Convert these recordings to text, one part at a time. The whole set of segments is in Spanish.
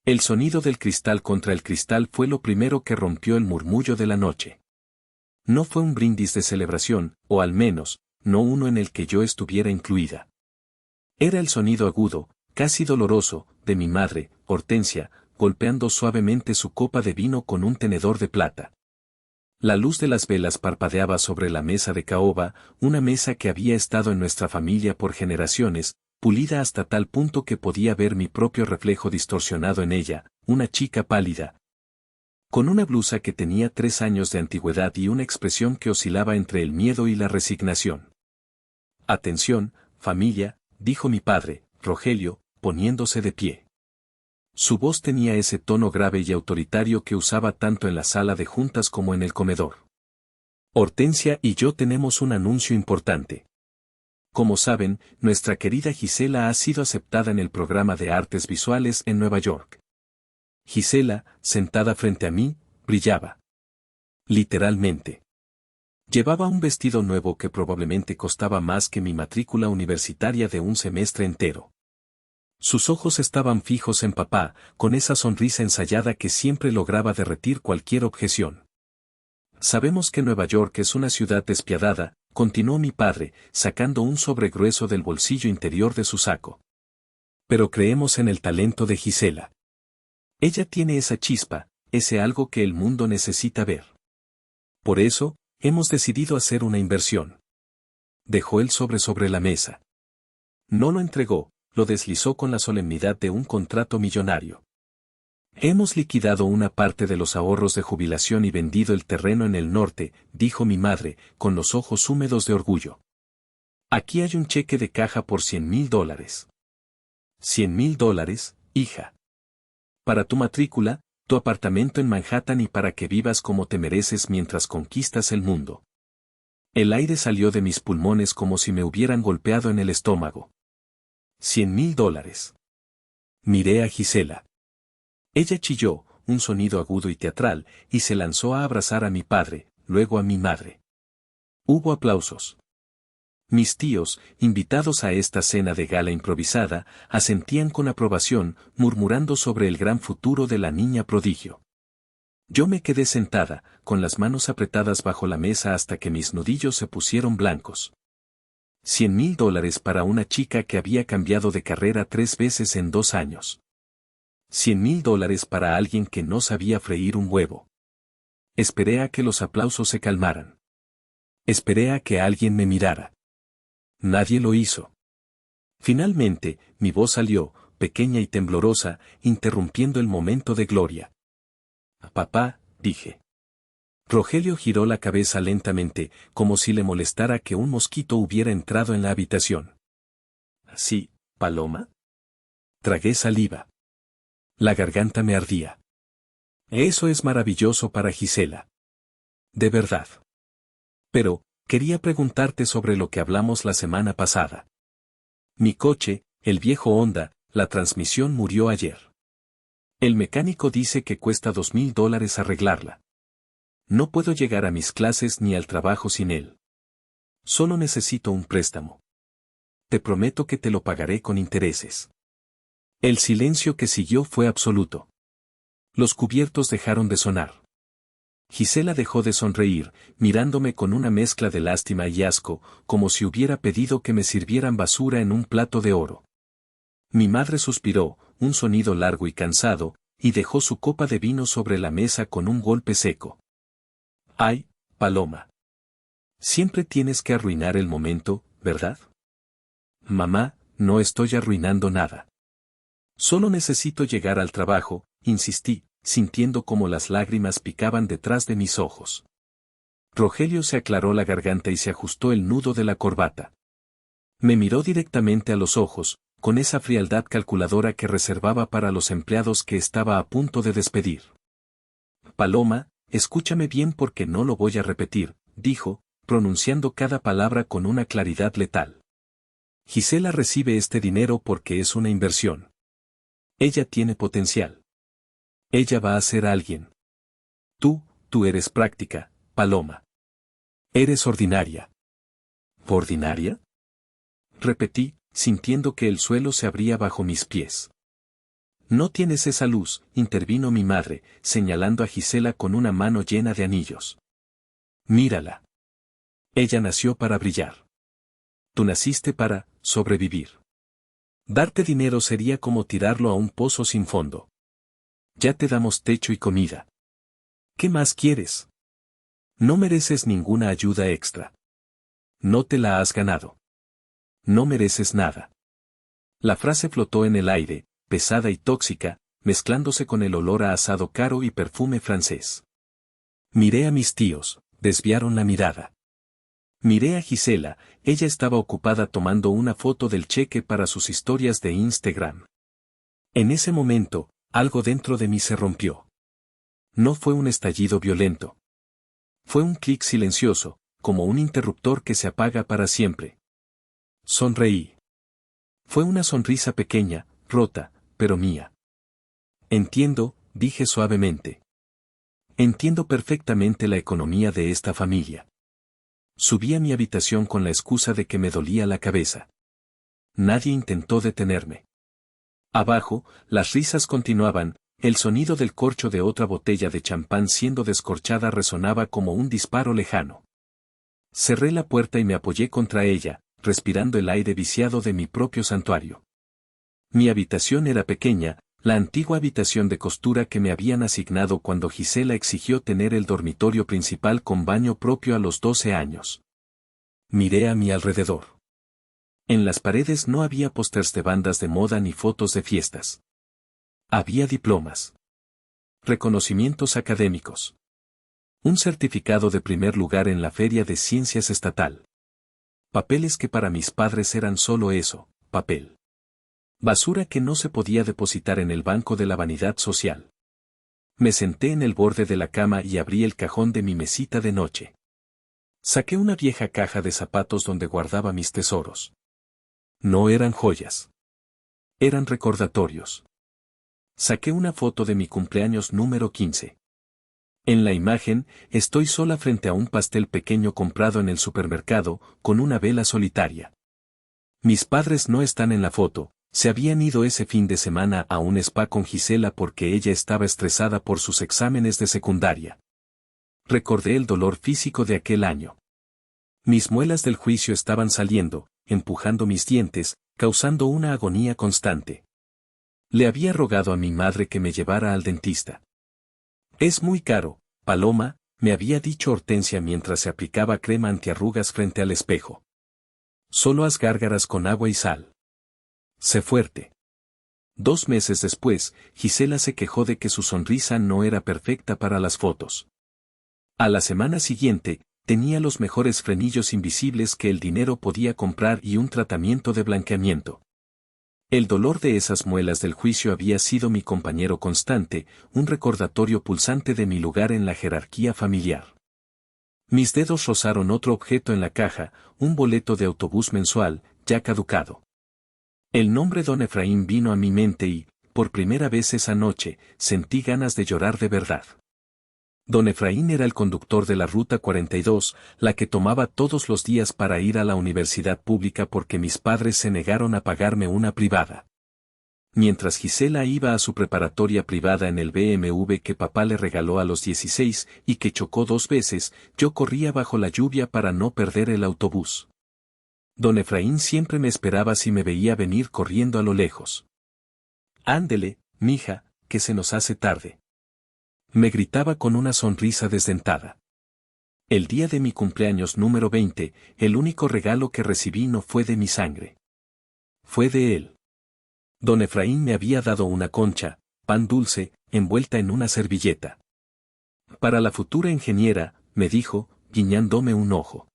El sonido del cristal contra el cristal fue lo primero que rompió el murmullo de la noche. No fue un brindis de celebración, o al menos, no uno en el que yo estuviera incluida. Era el sonido agudo, casi doloroso, de mi madre, Hortensia, golpeando suavemente su copa de vino con un tenedor de plata. La luz de las velas parpadeaba sobre la mesa de caoba, una mesa que había estado en nuestra familia por generaciones, pulida hasta tal punto que podía ver mi propio reflejo distorsionado en ella, una chica pálida, con una blusa que tenía 3 años de antigüedad y una expresión que oscilaba entre el miedo y la resignación. «Atención, familia», dijo mi padre, Rogelio, poniéndose de pie. Su voz tenía ese tono grave y autoritario que usaba tanto en la sala de juntas como en el comedor. «Hortensia y yo tenemos un anuncio importante. Como saben, nuestra querida Gisela ha sido aceptada en el programa de artes visuales en Nueva York». Gisela, sentada frente a mí, brillaba. Literalmente. Llevaba un vestido nuevo que probablemente costaba más que mi matrícula universitaria de un semestre entero. Sus ojos estaban fijos en papá, con esa sonrisa ensayada que siempre lograba derretir cualquier objeción. «Sabemos que Nueva York es una ciudad despiadada», continuó mi padre, sacando un sobre grueso del bolsillo interior de su saco. «Pero creemos en el talento de Gisela. Ella tiene esa chispa, ese algo que el mundo necesita ver. Por eso, hemos decidido hacer una inversión». Dejó el sobre la mesa. No lo entregó, lo deslizó con la solemnidad de un contrato millonario. «Hemos liquidado una parte de los ahorros de jubilación y vendido el terreno en el norte», dijo mi madre, con los ojos húmedos de orgullo. «Aquí hay un cheque de caja por $100,000. $100,000, hija. Para tu matrícula, tu apartamento en Manhattan y para que vivas como te mereces mientras conquistas el mundo». El aire salió de mis pulmones como si me hubieran golpeado en el estómago. $100,000. Miré a Gisela. Ella chilló, un sonido agudo y teatral, y se lanzó a abrazar a mi padre, luego a mi madre. Hubo aplausos. Mis tíos, invitados a esta cena de gala improvisada, asentían con aprobación, murmurando sobre el gran futuro de la niña prodigio. Yo me quedé sentada, con las manos apretadas bajo la mesa hasta que mis nudillos se pusieron blancos. $100,000 para una chica que había cambiado de carrera 3 veces en 2 años. $100,000 para alguien que no sabía freír un huevo. Esperé a que los aplausos se calmaran. Esperé a que alguien me mirara. Nadie lo hizo. Finalmente, mi voz salió, pequeña y temblorosa, interrumpiendo el momento de gloria. «Papá», dije. Rogelio giró la cabeza lentamente, como si le molestara que un mosquito hubiera entrado en la habitación. «¿Sí, Paloma?» Tragué saliva. La garganta me ardía. «Eso es maravilloso para Gisela. De verdad. Pero, quería preguntarte sobre lo que hablamos la semana pasada. Mi coche, el viejo Honda, la transmisión murió ayer. El mecánico dice que cuesta $2,000 arreglarla. No puedo llegar a mis clases ni al trabajo sin él. Solo necesito un préstamo. Te prometo que te lo pagaré con intereses». El silencio que siguió fue absoluto. Los cubiertos dejaron de sonar. Gisela dejó de sonreír, mirándome con una mezcla de lástima y asco, como si hubiera pedido que me sirvieran basura en un plato de oro. Mi madre suspiró, un sonido largo y cansado, y dejó su copa de vino sobre la mesa con un golpe seco. «Ay, Paloma. Siempre tienes que arruinar el momento, ¿verdad?» «Mamá, no estoy arruinando nada. Solo necesito llegar al trabajo», insistí, sintiendo como las lágrimas picaban detrás de mis ojos. Rogelio se aclaró la garganta y se ajustó el nudo de la corbata. Me miró directamente a los ojos, con esa frialdad calculadora que reservaba para los empleados que estaba a punto de despedir. «Paloma, escúchame bien porque no lo voy a repetir», dijo, pronunciando cada palabra con una claridad letal. «Gisela recibe este dinero porque es una inversión. Ella tiene potencial. Ella va a ser alguien. Tú eres práctica, Paloma. Eres ordinaria». «¿Ordinaria?», repetí, sintiendo que el suelo se abría bajo mis pies. No tienes esa luz, intervino mi madre, señalando a Gisela con una mano llena de anillos. Mírala. Ella nació para brillar. Tú naciste para sobrevivir. Darte dinero sería como tirarlo a un pozo sin fondo. Ya te damos techo y comida. ¿Qué más quieres? No mereces ninguna ayuda extra. No te la has ganado. No mereces nada. La frase flotó en el aire, pesada y tóxica, mezclándose con el olor a asado caro y perfume francés. Miré a mis tíos, desviaron la mirada. Miré a Gisela, ella estaba ocupada tomando una foto del cheque para sus historias de Instagram. En ese momento, algo dentro de mí se rompió. No fue un estallido violento. Fue un clic silencioso, como un interruptor que se apaga para siempre. Sonreí. Fue una sonrisa pequeña, rota, pero mía. Entiendo, dije suavemente. Entiendo perfectamente la economía de esta familia. Subí a mi habitación con la excusa de que me dolía la cabeza. Nadie intentó detenerme. Abajo, las risas continuaban, el sonido del corcho de otra botella de champán siendo descorchada resonaba como un disparo lejano. Cerré la puerta y me apoyé contra ella, respirando el aire viciado de mi propio santuario. Mi habitación era pequeña, la antigua habitación de costura que me habían asignado cuando Gisela exigió tener el dormitorio principal con baño propio a los 12 años. Miré a mi alrededor. En las paredes no había pósters de bandas de moda ni fotos de fiestas. Había diplomas. Reconocimientos académicos. Un certificado de primer lugar en la Feria de Ciencias Estatal. Papeles que para mis padres eran solo eso, papel. Basura que no se podía depositar en el banco de la vanidad social. Me senté en el borde de la cama y abrí el cajón de mi mesita de noche. Saqué una vieja caja de zapatos donde guardaba mis tesoros. No eran joyas. Eran recordatorios. Saqué una foto de mi cumpleaños número 15. En la imagen, estoy sola frente a un pastel pequeño comprado en el supermercado, con una vela solitaria. Mis padres no están en la foto, se habían ido ese fin de semana a un spa con Gisela porque ella estaba estresada por sus exámenes de secundaria. Recordé el dolor físico de aquel año. Mis muelas del juicio estaban saliendo, empujando mis dientes, causando una agonía constante. Le había rogado a mi madre que me llevara al dentista. Es muy caro, Paloma, me había dicho Hortensia mientras se aplicaba crema antiarrugas frente al espejo. Solo haz gárgaras con agua y sal. Sé fuerte. 2 meses después, Gisela se quejó de que su sonrisa no era perfecta para las fotos. A la semana siguiente, tenía los mejores frenillos invisibles que el dinero podía comprar y un tratamiento de blanqueamiento. El dolor de esas muelas del juicio había sido mi compañero constante, un recordatorio pulsante de mi lugar en la jerarquía familiar. Mis dedos rozaron otro objeto en la caja, un boleto de autobús mensual, ya caducado. El nombre Don Efraín vino a mi mente y, por primera vez esa noche, sentí ganas de llorar de verdad. Don Efraín era el conductor de la Ruta 42, la que tomaba todos los días para ir a la universidad pública porque mis padres se negaron a pagarme una privada. Mientras Gisela iba a su preparatoria privada en el BMW que papá le regaló a los 16 y que chocó 2 veces, yo corría bajo la lluvia para no perder el autobús. Don Efraín siempre me esperaba si me veía venir corriendo a lo lejos. Ándele, mija, que se nos hace tarde. Me gritaba con una sonrisa desdentada. El día de mi cumpleaños número 20, el único regalo que recibí no fue de mi sangre. Fue de él. Don Efraín me había dado una concha, pan dulce, envuelta en una servilleta. Para la futura ingeniera, me dijo, guiñándome un ojo.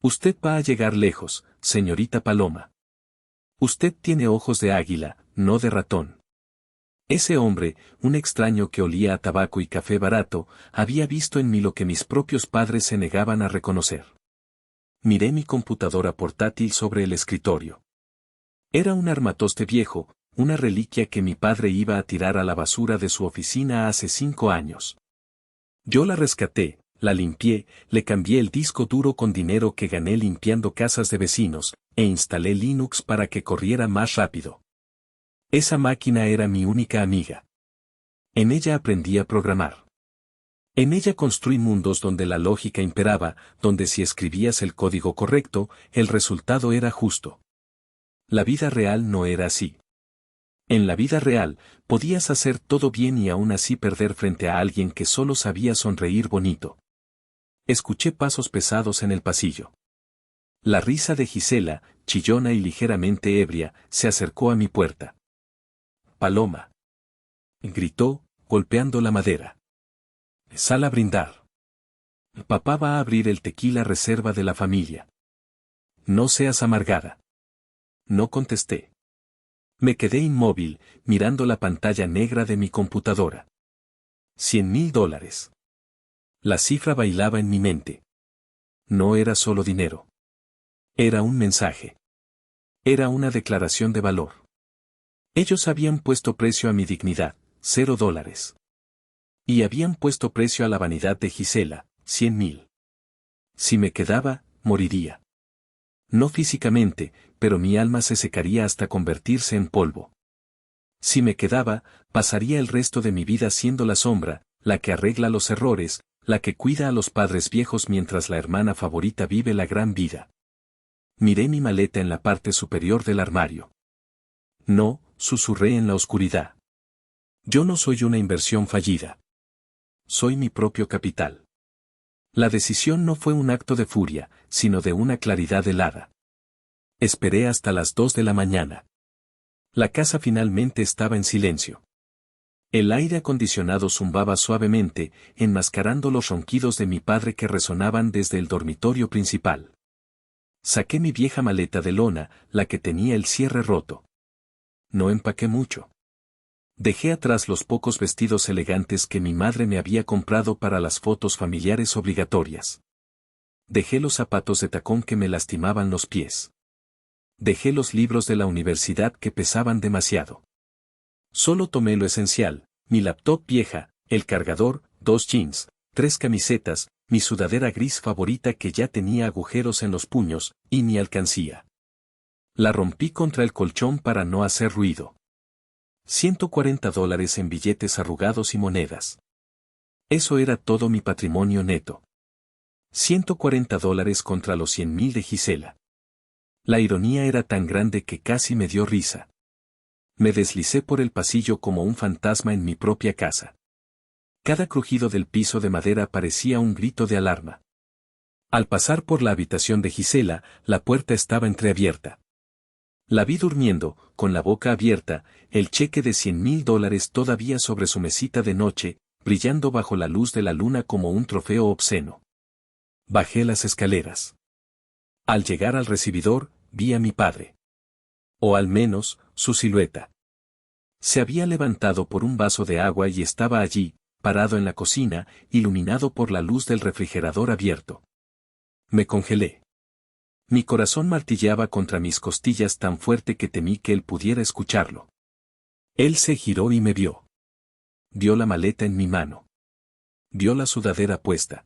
Usted va a llegar lejos, señorita Paloma. Usted tiene ojos de águila, no de ratón. Ese hombre, un extraño que olía a tabaco y café barato, había visto en mí lo que mis propios padres se negaban a reconocer. Miré mi computadora portátil sobre el escritorio. Era un armatoste viejo, una reliquia que mi padre iba a tirar a la basura de su oficina hace 5 años. Yo la rescaté, la limpié, le cambié el disco duro con dinero que gané limpiando casas de vecinos, e instalé Linux para que corriera más rápido. Esa máquina era mi única amiga. En ella aprendí a programar. En ella construí mundos donde la lógica imperaba, donde si escribías el código correcto, el resultado era justo. La vida real no era así. En la vida real, podías hacer todo bien y aún así perder frente a alguien que solo sabía sonreír bonito. Escuché pasos pesados en el pasillo. La risa de Gisela, chillona y ligeramente ebria, se acercó a mi puerta. «Paloma», gritó, golpeando la madera. «Sal a brindar. Papá va a abrir el tequila reserva de la familia. No seas amargada». No contesté. Me quedé inmóvil, mirando la pantalla negra de mi computadora. $100,000. La cifra bailaba en mi mente. No era solo dinero. Era un mensaje. Era una declaración de valor. Ellos habían puesto precio a mi dignidad, $0. Y habían puesto precio a la vanidad de Gisela, 100,000. Si me quedaba, moriría. No físicamente, pero mi alma se secaría hasta convertirse en polvo. Si me quedaba, pasaría el resto de mi vida siendo la sombra, la que arregla los errores, la que cuida a los padres viejos mientras la hermana favorita vive la gran vida. Miré mi maleta en la parte superior del armario. No, susurré en la oscuridad. Yo no soy una inversión fallida. Soy mi propio capital. La decisión no fue un acto de furia, sino de una claridad helada. Esperé hasta las 2 de la mañana. La casa finalmente estaba en silencio. El aire acondicionado zumbaba suavemente, enmascarando los ronquidos de mi padre que resonaban desde el dormitorio principal. Saqué mi vieja maleta de lona, la que tenía el cierre roto. No empaqué mucho. Dejé atrás los pocos vestidos elegantes que mi madre me había comprado para las fotos familiares obligatorias. Dejé los zapatos de tacón que me lastimaban los pies. Dejé los libros de la universidad que pesaban demasiado. Solo tomé lo esencial, mi laptop vieja, el cargador, 2 jeans, 3 camisetas, mi sudadera gris favorita que ya tenía agujeros en los puños, y mi alcancía. La rompí contra el colchón para no hacer ruido. $140 en billetes arrugados y monedas. Eso era todo mi patrimonio neto. $140 contra los 100,000 de Gisela. La ironía era tan grande que casi me dio risa. Me deslicé por el pasillo como un fantasma en mi propia casa. Cada crujido del piso de madera parecía un grito de alarma. Al pasar por la habitación de Gisela, la puerta estaba entreabierta. La vi durmiendo, con la boca abierta, el cheque de $100,000 todavía sobre su mesita de noche, brillando bajo la luz de la luna como un trofeo obsceno. Bajé las escaleras. Al llegar al recibidor, vi a mi padre. O al menos, su silueta. Se había levantado por un vaso de agua y estaba allí, parado en la cocina, iluminado por la luz del refrigerador abierto. Me congelé. Mi corazón martilleaba contra mis costillas tan fuerte que temí que él pudiera escucharlo. Él se giró y me vio. Vio la maleta en mi mano. Vio la sudadera puesta.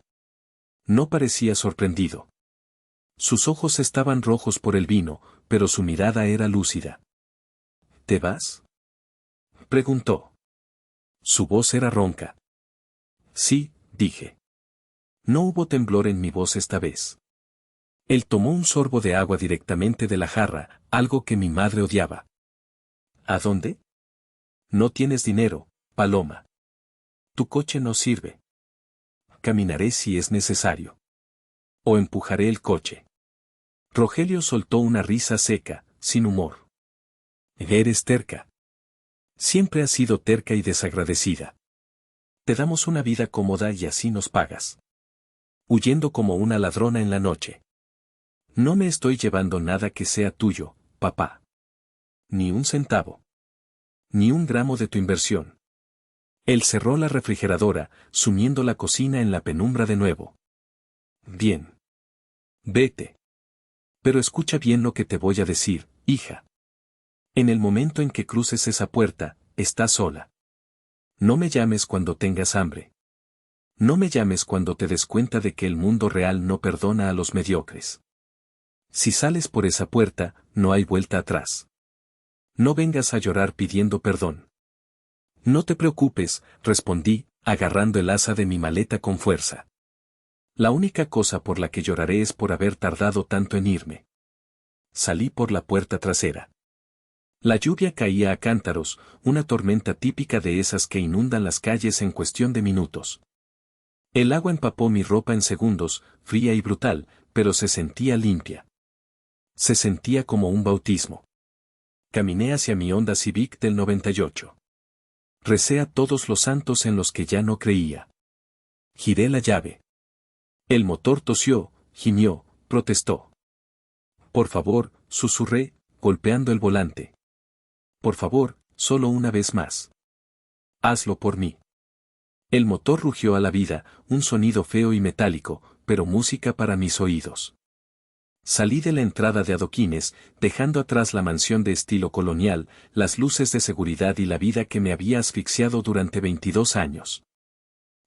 No parecía sorprendido. Sus ojos estaban rojos por el vino, pero su mirada era lúcida. ¿Te vas?, preguntó. Su voz era ronca. Sí, dije. No hubo temblor en mi voz esta vez. Él tomó un sorbo de agua directamente de la jarra, algo que mi madre odiaba. ¿A dónde? No tienes dinero, Paloma. Tu coche no sirve. Caminaré si es necesario. O empujaré el coche. Rogelio soltó una risa seca, sin humor. Eres terca. Siempre has sido terca y desagradecida. Te damos una vida cómoda y así nos pagas. Huyendo como una ladrona en la noche. No me estoy llevando nada que sea tuyo, papá. Ni un centavo. Ni un gramo de tu inversión. Él cerró la refrigeradora, sumiendo la cocina en la penumbra de nuevo. Bien. Vete. Pero escucha bien lo que te voy a decir, hija. En el momento en que cruces esa puerta, estás sola. No me llames cuando tengas hambre. No me llames cuando te des cuenta de que el mundo real no perdona a los mediocres. Si sales por esa puerta, no hay vuelta atrás. No vengas a llorar pidiendo perdón. No te preocupes, respondí, agarrando el asa de mi maleta con fuerza. La única cosa por la que lloraré es por haber tardado tanto en irme. Salí por la puerta trasera. La lluvia caía a cántaros, una tormenta típica de esas que inundan las calles en cuestión de minutos. El agua empapó mi ropa en segundos, fría y brutal, pero se sentía limpia. Se sentía como un bautismo. Caminé hacia mi Honda Civic del 98. Recé a todos los santos en los que ya no creía. Giré la llave. El motor tosió, gimió, protestó. Por favor, susurré, golpeando el volante. Por favor, solo una vez más. Hazlo por mí. El motor rugió a la vida, un sonido feo y metálico, pero música para mis oídos. Salí de la entrada de adoquines, dejando atrás la mansión de estilo colonial, las luces de seguridad y la vida que me había asfixiado durante 22 años.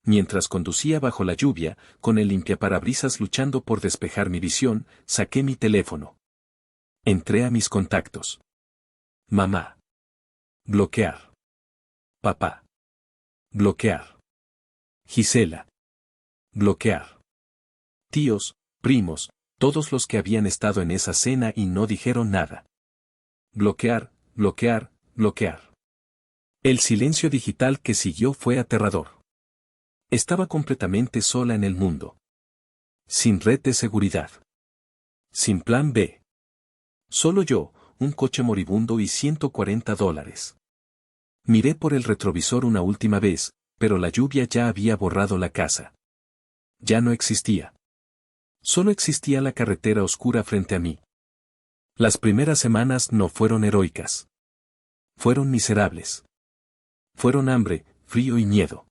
Mientras conducía bajo la lluvia, con el limpiaparabrisas luchando por despejar mi visión, saqué mi teléfono. Entré a mis contactos. Mamá. Bloquear. Papá. Bloquear. Gisela. Bloquear. Tíos, primos, todos los que habían estado en esa cena y no dijeron nada. Bloquear, bloquear, bloquear. El silencio digital que siguió fue aterrador. Estaba completamente sola en el mundo. Sin red de seguridad. Sin plan B. Solo yo, un coche moribundo y $140. Miré por el retrovisor una última vez, pero la lluvia ya había borrado la casa. Ya no existía. Solo existía la carretera oscura frente a mí. Las primeras semanas no fueron heroicas. Fueron miserables. Fueron hambre, frío y miedo.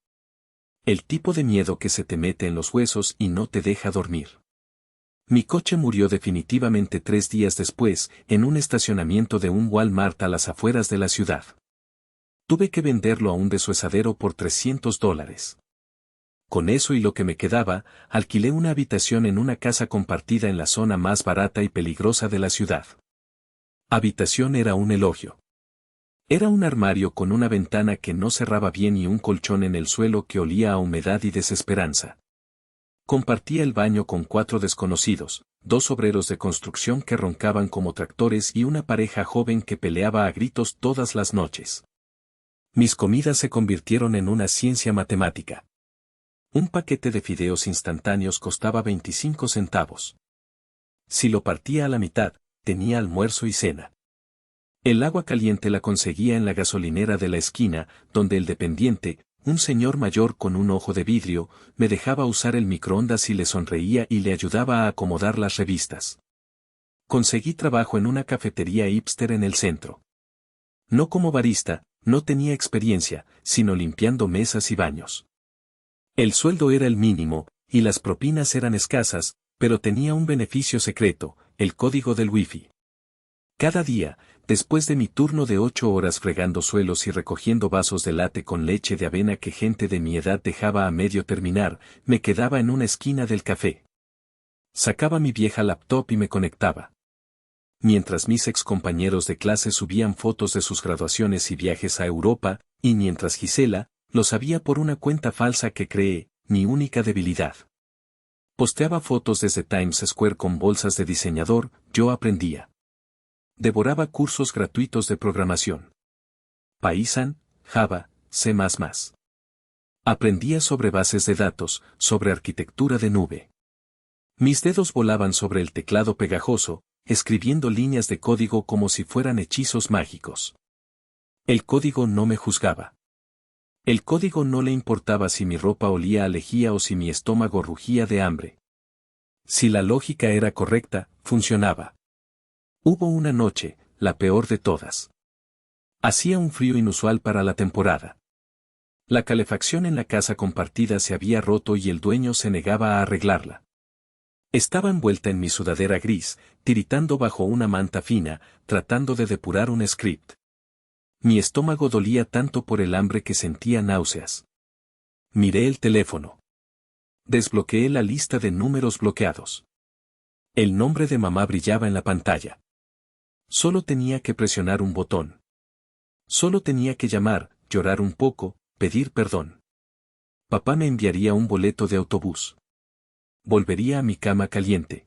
El tipo de miedo que se te mete en los huesos y no te deja dormir. Mi coche murió definitivamente 3 días después, en un estacionamiento de un Walmart a las afueras de la ciudad. Tuve que venderlo a un deshuesadero por $300. Con eso y lo que me quedaba, alquilé una habitación en una casa compartida en la zona más barata y peligrosa de la ciudad. Habitación era un elogio. Era un armario con una ventana que no cerraba bien y un colchón en el suelo que olía a humedad y desesperanza. Compartía el baño con 4 desconocidos, 2 obreros de construcción que roncaban como tractores y una pareja joven que peleaba a gritos todas las noches. Mis comidas se convirtieron en una ciencia matemática. Un paquete de fideos instantáneos costaba 25 centavos. Si lo partía a la mitad, tenía almuerzo y cena. El agua caliente la conseguía en la gasolinera de la esquina, donde el dependiente, un señor mayor con un ojo de vidrio, me dejaba usar el microondas y le sonreía y le ayudaba a acomodar las revistas. Conseguí trabajo en una cafetería hipster en el centro. No como barista, no tenía experiencia, sino limpiando mesas y baños. El sueldo era el mínimo, y las propinas eran escasas, pero tenía un beneficio secreto, el código del Wi-Fi. Cada día, después de mi turno de 8 horas fregando suelos y recogiendo vasos de latte con leche de avena que gente de mi edad dejaba a medio terminar, me quedaba en una esquina del café. Sacaba mi vieja laptop y me conectaba. Mientras mis excompañeros de clase subían fotos de sus graduaciones y viajes a Europa, y mientras Gisela, lo sabía por una cuenta falsa que creé, mi única debilidad. Posteaba fotos desde Times Square con bolsas de diseñador, yo aprendía. Devoraba cursos gratuitos de programación. Python, Java, C++. Aprendía sobre bases de datos, sobre arquitectura de nube. Mis dedos volaban sobre el teclado pegajoso, escribiendo líneas de código como si fueran hechizos mágicos. El código no me juzgaba. El código no le importaba si mi ropa olía a lejía o si mi estómago rugía de hambre. Si la lógica era correcta, funcionaba. Hubo una noche, la peor de todas. Hacía un frío inusual para la temporada. La calefacción en la casa compartida se había roto y el dueño se negaba a arreglarla. Estaba envuelta en mi sudadera gris, tiritando bajo una manta fina, tratando de depurar un script. Mi estómago dolía tanto por el hambre que sentía náuseas. Miré el teléfono. Desbloqueé la lista de números bloqueados. El nombre de mamá brillaba en la pantalla. Solo tenía que presionar un botón. Solo tenía que llamar, llorar un poco, pedir perdón. Papá me enviaría un boleto de autobús. Volvería a mi cama caliente.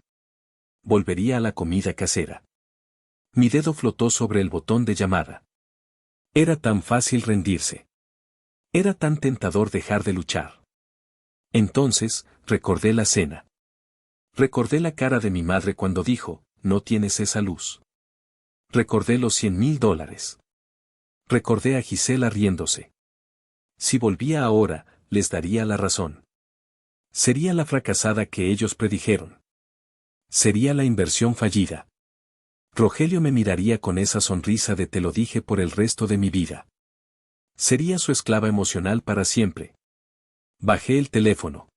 Volvería a la comida casera. Mi dedo flotó sobre el botón de llamada. Era tan fácil rendirse. Era tan tentador dejar de luchar. Entonces, recordé la cena. Recordé la cara de mi madre cuando dijo, no tienes esa luz. Recordé los $100,000. Recordé a Gisela riéndose. Si volvía ahora, les daría la razón. Sería la fracasada que ellos predijeron. Sería la inversión fallida. Rogelio me miraría con esa sonrisa de te lo dije por el resto de mi vida. Sería su esclava emocional para siempre. Bajé el teléfono.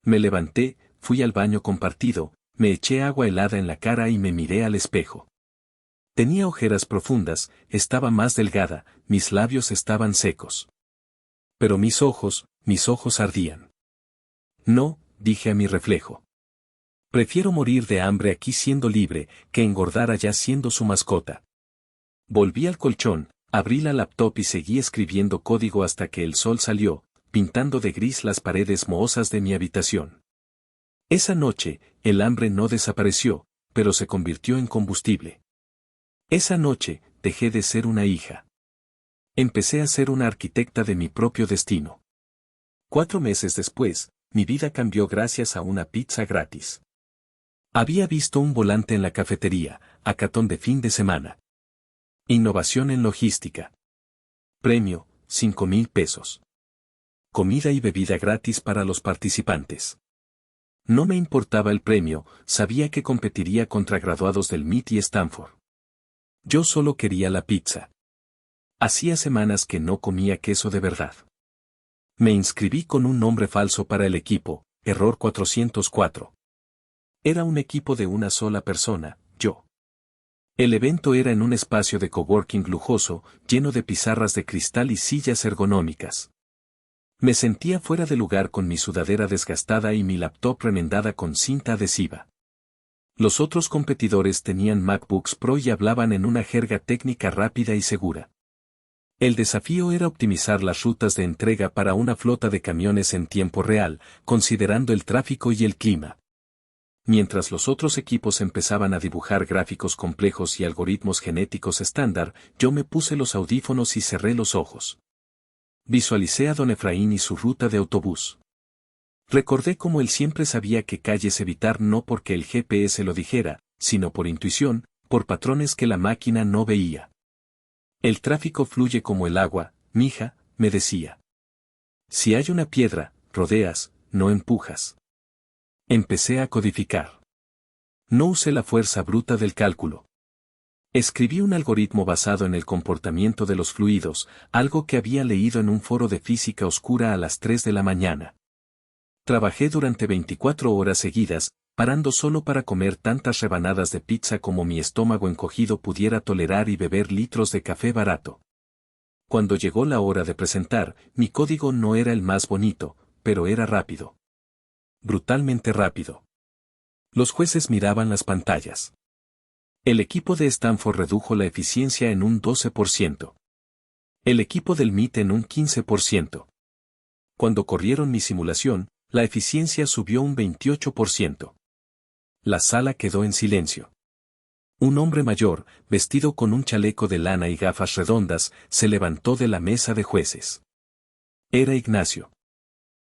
Me levanté, fui al baño compartido, me eché agua helada en la cara y me miré al espejo. Tenía ojeras profundas, estaba más delgada, mis labios estaban secos. Pero mis ojos ardían. No, dije a mi reflejo. Prefiero morir de hambre aquí siendo libre, que engordar allá siendo su mascota. Volví al colchón, abrí la laptop y seguí escribiendo código hasta que el sol salió, pintando de gris las paredes mohosas de mi habitación. Esa noche, el hambre no desapareció, pero se convirtió en combustible. Esa noche, dejé de ser una hija. Empecé a ser una arquitecta de mi propio destino. 4 meses después, mi vida cambió gracias a una pizza gratis. Había visto un volante en la cafetería, hackathon de fin de semana. Innovación en logística. Premio, $5,000. Comida y bebida gratis para los participantes. No me importaba el premio, sabía que competiría contra graduados del MIT y Stanford. Yo solo quería la pizza. Hacía semanas que no comía queso de verdad. Me inscribí con un nombre falso para el equipo, Error 404. Era un equipo de una sola persona, yo. El evento era en un espacio de coworking lujoso, lleno de pizarras de cristal y sillas ergonómicas. Me sentía fuera de lugar con mi sudadera desgastada y mi laptop remendada con cinta adhesiva. Los otros competidores tenían MacBooks Pro y hablaban en una jerga técnica rápida y segura. El desafío era optimizar las rutas de entrega para una flota de camiones en tiempo real, considerando el tráfico y el clima. Mientras los otros equipos empezaban a dibujar gráficos complejos y algoritmos genéticos estándar, yo me puse los audífonos y cerré los ojos. Visualicé a don Efraín y su ruta de autobús. Recordé cómo él siempre sabía qué calles evitar no porque el GPS lo dijera, sino por intuición, por patrones que la máquina no veía. El tráfico fluye como el agua, mija, me decía. Si hay una piedra, rodeas, no empujas. Empecé a codificar. No usé la fuerza bruta del cálculo. Escribí un algoritmo basado en el comportamiento de los fluidos, algo que había leído en un foro de física oscura a las 3 de la mañana. Trabajé durante 24 horas seguidas, parando solo para comer tantas rebanadas de pizza como mi estómago encogido pudiera tolerar y beber litros de café barato. Cuando llegó la hora de presentar, mi código no era el más bonito, pero era rápido. Brutalmente rápido. Los jueces miraban las pantallas. El equipo de Stanford redujo la eficiencia en un 12%. El equipo del MIT en un 15%. Cuando corrieron mi simulación, la eficiencia subió un 28%. La sala quedó en silencio. Un hombre mayor, vestido con un chaleco de lana y gafas redondas, se levantó de la mesa de jueces. Era Ignacio.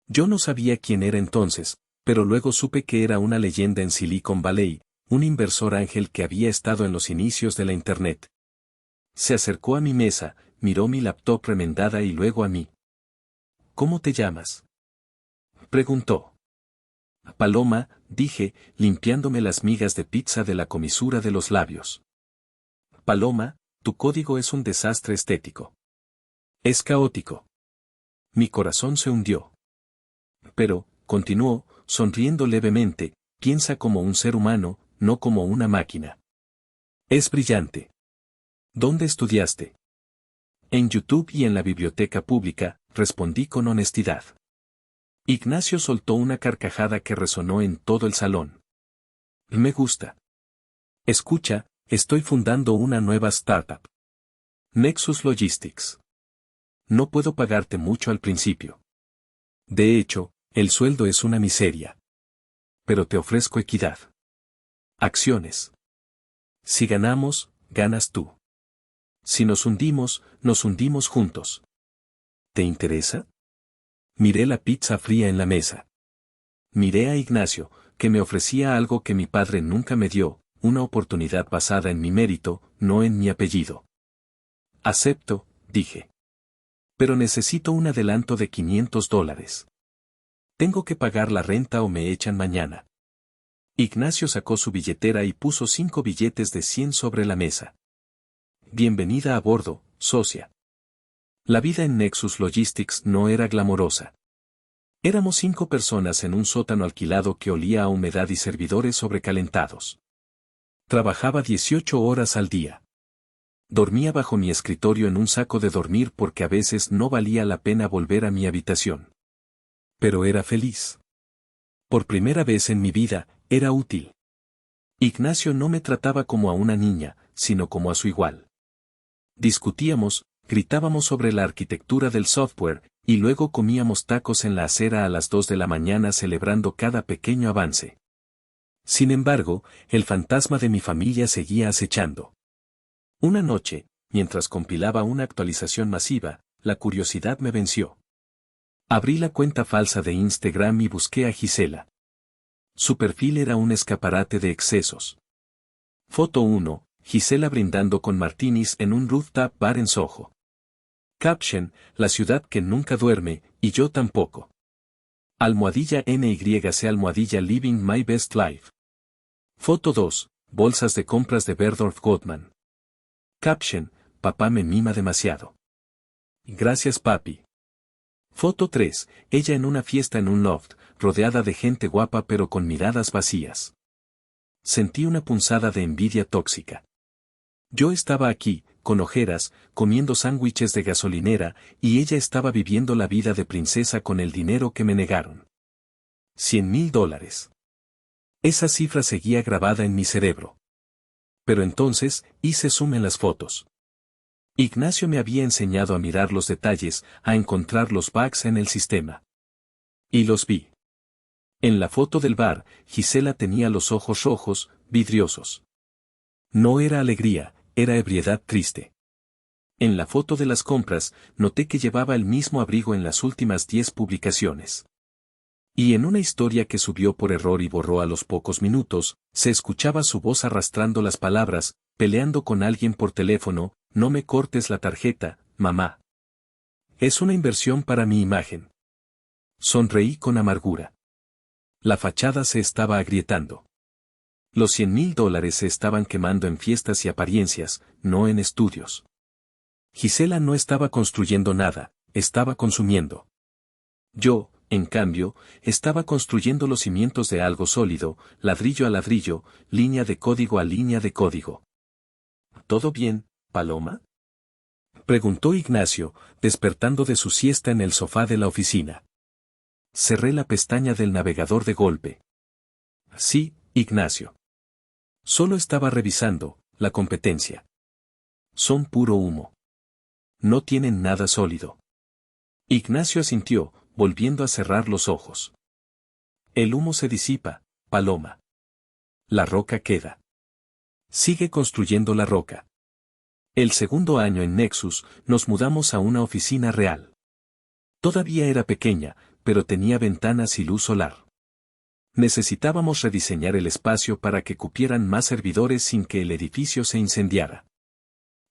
Yo no sabía quién era entonces, pero luego supe que era una leyenda en Silicon Valley, un inversor ángel que había estado en los inicios de la Internet. Se acercó a mi mesa, miró mi laptop remendada y luego a mí. ¿Cómo te llamas?, preguntó. Paloma, dije, limpiándome las migas de pizza de la comisura de los labios. Paloma, tu código es un desastre estético. Es caótico. Mi corazón se hundió. Pero, continuó, sonriendo levemente, piensa como un ser humano, no como una máquina. Es brillante. ¿Dónde estudiaste? En YouTube y en la biblioteca pública, respondí con honestidad. Ignacio soltó una carcajada que resonó en todo el salón. Me gusta. Escucha, estoy fundando una nueva startup. Nexus Logistics. No puedo pagarte mucho al principio. De hecho, el sueldo es una miseria. Pero te ofrezco equidad. Acciones. Si ganamos, ganas tú. Si nos hundimos juntos. ¿Te interesa? Miré la pizza fría en la mesa. Miré a Ignacio, que me ofrecía algo que mi padre nunca me dio, una oportunidad basada en mi mérito, no en mi apellido. Acepto, dije. Pero necesito un adelanto de $500. Tengo que pagar la renta o me echan mañana. Ignacio sacó su billetera y puso 5 billetes de 100 sobre la mesa. Bienvenida a bordo, socia. La vida en Nexus Logistics no era glamorosa. Éramos 5 personas en un sótano alquilado que olía a humedad y servidores sobrecalentados. Trabajaba 18 horas al día. Dormía bajo mi escritorio en un saco de dormir porque a veces no valía la pena volver a mi habitación. Pero era feliz. Por primera vez en mi vida, era útil. Ignacio no me trataba como a una niña, sino como a su igual. Discutíamos, gritábamos sobre la arquitectura del software, y luego comíamos tacos en la acera a las 2 de la mañana celebrando cada pequeño avance. Sin embargo, el fantasma de mi familia seguía acechando. Una noche, mientras compilaba una actualización masiva, la curiosidad me venció. Abrí la cuenta falsa de Instagram y busqué a Gisela. Su perfil era un escaparate de excesos. Foto 1, Gisela brindando con martinis en un rooftop bar en Soho. Caption, la ciudad que nunca duerme, y yo tampoco. Almohadilla NYC almohadilla Living My Best Life. Foto 2, bolsas de compras de Bergdorf Goodman. Caption, papá me mima demasiado. Gracias papi. Foto 3, ella en una fiesta en un loft, rodeada de gente guapa pero con miradas vacías. Sentí una punzada de envidia tóxica. Yo estaba aquí, con ojeras, comiendo sándwiches de gasolinera, y ella estaba viviendo la vida de princesa con el dinero que me negaron. $100,000. Esa cifra seguía grabada en mi cerebro. Pero entonces, hice zoom en las fotos. Ignacio me había enseñado a mirar los detalles, a encontrar los bugs en el sistema. Y los vi. En la foto del bar, Gisela tenía los ojos rojos, vidriosos. No era alegría, era ebriedad triste. En la foto de las compras, noté que llevaba el mismo abrigo en las últimas 10 publicaciones. Y en una historia que subió por error y borró a los pocos minutos, se escuchaba su voz arrastrando las palabras, peleando con alguien por teléfono, no me cortes la tarjeta, mamá. Es una inversión para mi imagen. Sonreí con amargura. La fachada se estaba agrietando. Los $100,000 se estaban quemando en fiestas y apariencias, no en estudios. Gisela no estaba construyendo nada, estaba consumiendo. Yo, en cambio, estaba construyendo los cimientos de algo sólido, ladrillo a ladrillo, línea de código a línea de código. ¿Todo bien, Paloma? Preguntó Ignacio, despertando de su siesta en el sofá de la oficina. Cerré la pestaña del navegador de golpe. Sí, Ignacio. Solo estaba revisando, la competencia. Son puro humo. No tienen nada sólido. Ignacio asintió, volviendo a cerrar los ojos. El humo se disipa, Paloma. La roca queda. Sigue construyendo la roca. El segundo año en Nexus, nos mudamos a una oficina real. Todavía era pequeña, pero tenía ventanas y luz solar. Necesitábamos rediseñar el espacio para que cupieran más servidores sin que el edificio se incendiara.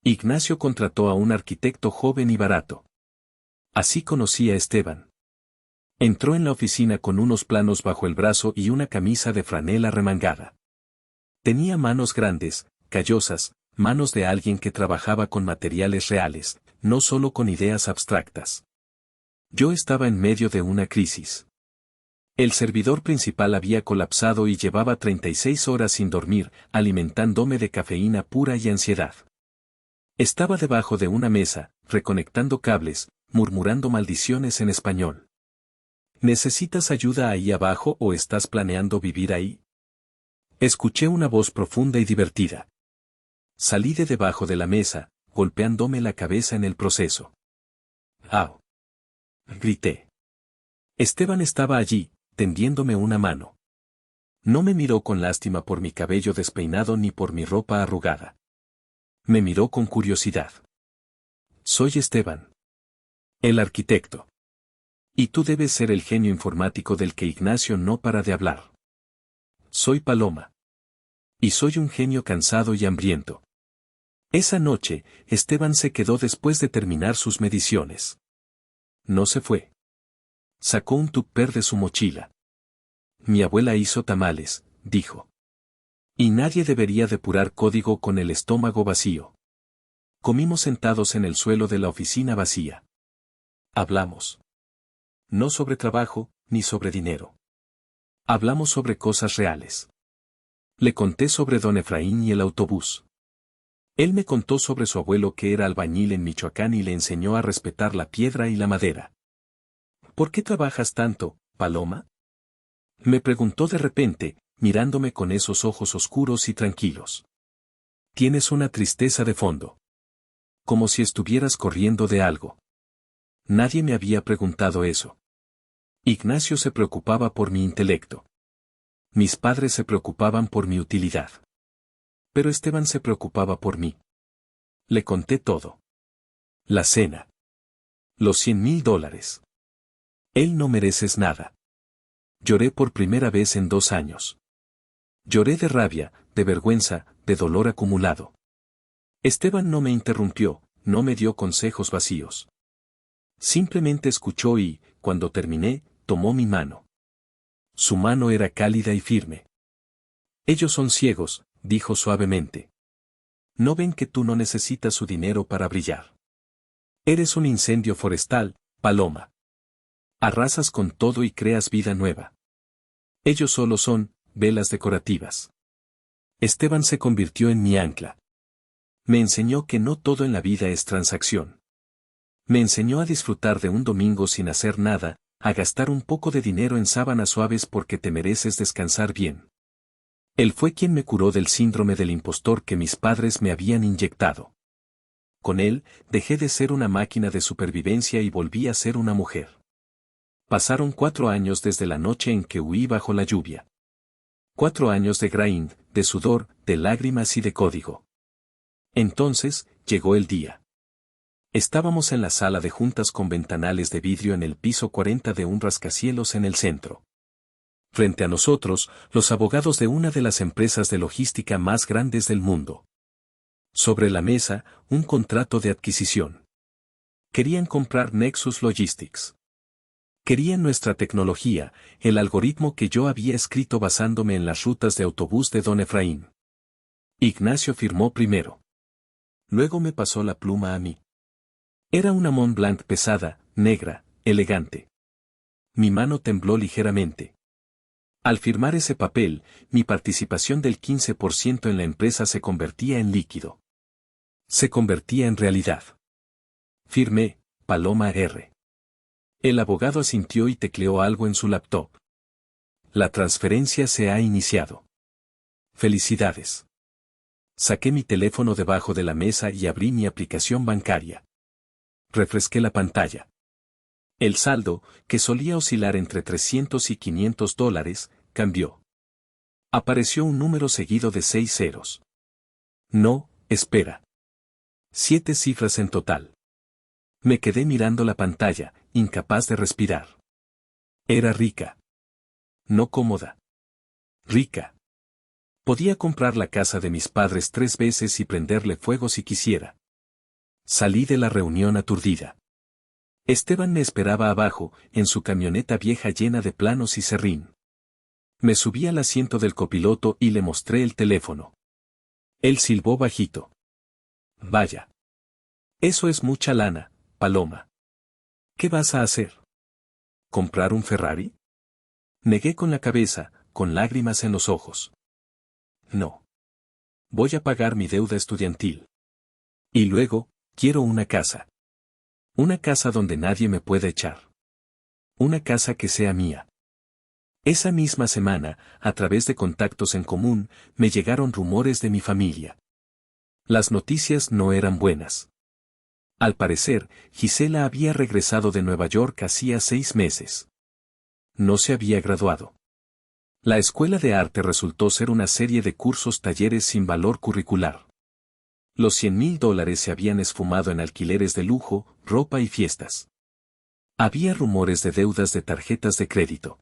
Ignacio contrató a un arquitecto joven y barato. Así conocí a Esteban. Entró en la oficina con unos planos bajo el brazo y una camisa de franela remangada. Tenía manos grandes, callosas, manos de alguien que trabajaba con materiales reales, no solo con ideas abstractas. Yo estaba en medio de una crisis. El servidor principal había colapsado y llevaba 36 horas sin dormir, alimentándome de cafeína pura y ansiedad. Estaba debajo de una mesa, reconectando cables, murmurando maldiciones en español. ¿Necesitas ayuda ahí abajo o estás planeando vivir ahí? Escuché una voz profunda y divertida. Salí de debajo de la mesa, golpeándome la cabeza en el proceso. ¡Au! Grité. Esteban estaba allí, tendiéndome una mano. No me miró con lástima por mi cabello despeinado ni por mi ropa arrugada. Me miró con curiosidad. Soy Esteban. El arquitecto. Y tú debes ser el genio informático del que Ignacio no para de hablar. Soy Paloma. Y soy un genio cansado y hambriento. Esa noche, Esteban se quedó después de terminar sus mediciones. No se fue. Sacó un tupper de su mochila. Mi abuela hizo tamales, dijo. Y nadie debería depurar código con el estómago vacío. Comimos sentados en el suelo de la oficina vacía. Hablamos. No sobre trabajo, ni sobre dinero. Hablamos sobre cosas reales. Le conté sobre don Efraín y el autobús. Él me contó sobre su abuelo que era albañil en Michoacán y le enseñó a respetar la piedra y la madera. ¿Por qué trabajas tanto, Paloma? Me preguntó de repente, mirándome con esos ojos oscuros y tranquilos. Tienes una tristeza de fondo. Como si estuvieras corriendo de algo. Nadie me había preguntado eso. Ignacio se preocupaba por mi intelecto. Mis padres se preocupaban por mi utilidad. Pero Esteban se preocupaba por mí. Le conté todo. La cena. Los $100,000. Él no mereces nada. Lloré por primera vez en 2 años. Lloré de rabia, de vergüenza, de dolor acumulado. Esteban no me interrumpió, no me dio consejos vacíos. Simplemente escuchó y, cuando terminé, tomó mi mano. Su mano era cálida y firme. Ellos son ciegos, dijo suavemente. No ven que tú no necesitas su dinero para brillar. Eres un incendio forestal, Paloma. Arrasas con todo y creas vida nueva. Ellos solo son velas decorativas. Esteban se convirtió en mi ancla. Me enseñó que no todo en la vida es transacción. Me enseñó a disfrutar de un domingo sin hacer nada, a gastar un poco de dinero en sábanas suaves porque te mereces descansar bien. Él fue quien me curó del síndrome del impostor que mis padres me habían inyectado. Con él, dejé de ser una máquina de supervivencia y volví a ser una mujer. Pasaron 4 años desde la noche en que huí bajo la lluvia. 4 años de grind, de sudor, de lágrimas y de código. Entonces, llegó el día. Estábamos en la sala de juntas con ventanales de vidrio en el piso 40 de un rascacielos en el centro. Frente a nosotros, los abogados de una de las empresas de logística más grandes del mundo. Sobre la mesa, un contrato de adquisición. Querían comprar Nexus Logistics. Querían nuestra tecnología, el algoritmo que yo había escrito basándome en las rutas de autobús de don Efraín. Ignacio firmó primero. Luego me pasó la pluma a mí. Era una Mont Blanc pesada, negra, elegante. Mi mano tembló ligeramente. Al firmar ese papel, mi participación del 15% en la empresa se convertía en líquido. Se convertía en realidad. Firmé, Paloma R. El abogado asintió y tecleó algo en su laptop. La transferencia se ha iniciado. Felicidades. Saqué mi teléfono debajo de la mesa y abrí mi aplicación bancaria. Refresqué la pantalla. El saldo, que solía oscilar entre $300 y $500, cambió. Apareció un número seguido de 6 ceros. No, espera. 7 cifras en total. Me quedé mirando la pantalla, incapaz de respirar. Era rica. No cómoda. Rica. Podía comprar la casa de mis padres 3 veces y prenderle fuego si quisiera. Salí de la reunión aturdida. Esteban me esperaba abajo, en su camioneta vieja llena de planos y serrín. Me subí al asiento del copiloto y le mostré el teléfono. Él silbó bajito. Vaya. Eso es mucha lana, Paloma. ¿Qué vas a hacer? ¿Comprar un Ferrari? Negué con la cabeza, con lágrimas en los ojos. No. Voy a pagar mi deuda estudiantil. Y luego, quiero una casa. Una casa donde nadie me pueda echar. Una casa que sea mía. Esa misma semana, a través de contactos en común, me llegaron rumores de mi familia. Las noticias no eran buenas. Al parecer, Gisela había regresado de Nueva York hacía 6 meses. No se había graduado. La escuela de arte resultó ser una serie de cursos talleres sin valor curricular. Los $100,000 se habían esfumado en alquileres de lujo, ropa y fiestas. Había rumores de deudas de tarjetas de crédito.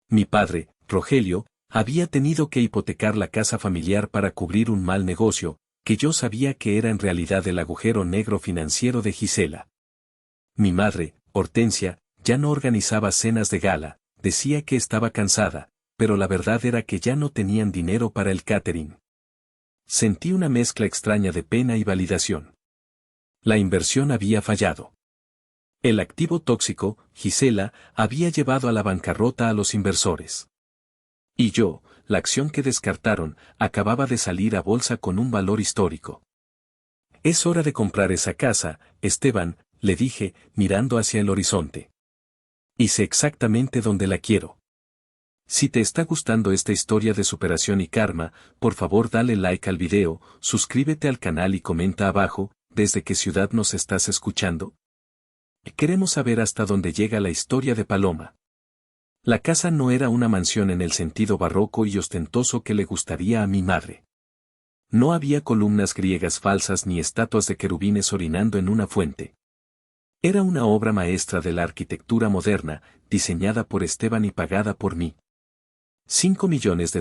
Mi padre, Rogelio, había tenido que hipotecar la casa familiar para cubrir un mal negocio, que yo sabía que era en realidad el agujero negro financiero de Gisela. Mi madre, Hortensia, ya no organizaba cenas de gala, decía que estaba cansada, pero la verdad era que ya no tenían dinero para el catering. Sentí una mezcla extraña de pena y validación. La inversión había fallado. El activo tóxico, Gisela, había llevado a la bancarrota a los inversores. Y yo, la acción que descartaron, acababa de salir a bolsa con un valor histórico. Es hora de comprar esa casa, Esteban, le dije, mirando hacia el horizonte. Y sé exactamente dónde la quiero. Si te está gustando esta historia de superación y karma, por favor dale like al video, suscríbete al canal y comenta abajo, ¿desde qué ciudad nos estás escuchando? Queremos saber hasta dónde llega la historia de Paloma. La casa no era una mansión en el sentido barroco y ostentoso que le gustaría a mi madre. No había columnas griegas falsas ni estatuas de querubines orinando en una fuente. Era una obra maestra de la arquitectura moderna, diseñada por Esteban y pagada por mí. $5 millones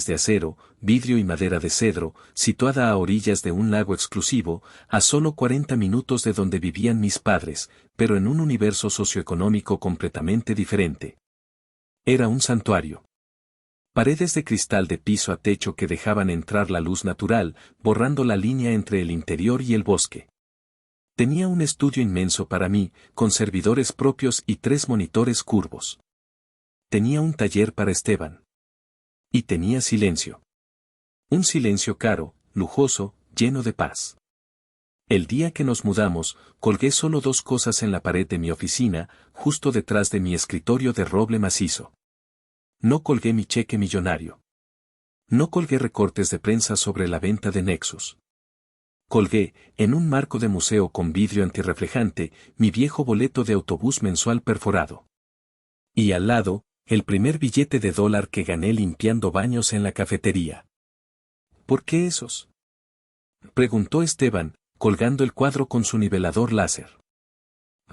de acero, vidrio y madera de cedro, situada a orillas de un lago exclusivo, a solo 40 minutos de donde vivían mis padres, pero en un universo socioeconómico completamente diferente. Era un santuario. Paredes de cristal de piso a techo que dejaban entrar la luz natural, borrando la línea entre el interior y el bosque. Tenía un estudio inmenso para mí, con servidores propios y 3 monitores curvos. Tenía un taller para Esteban. Y tenía silencio. Un silencio caro, lujoso, lleno de paz. El día que nos mudamos, colgué solo 2 cosas en la pared de mi oficina, justo detrás de mi escritorio de roble macizo. No colgué mi cheque millonario. No colgué recortes de prensa sobre la venta de Nexus. Colgué, en un marco de museo con vidrio antirreflejante, mi viejo boleto de autobús mensual perforado. Y al lado, el primer billete de $1 que gané limpiando baños en la cafetería. ¿Por qué esos?, preguntó Esteban, colgando el cuadro con su nivelador láser.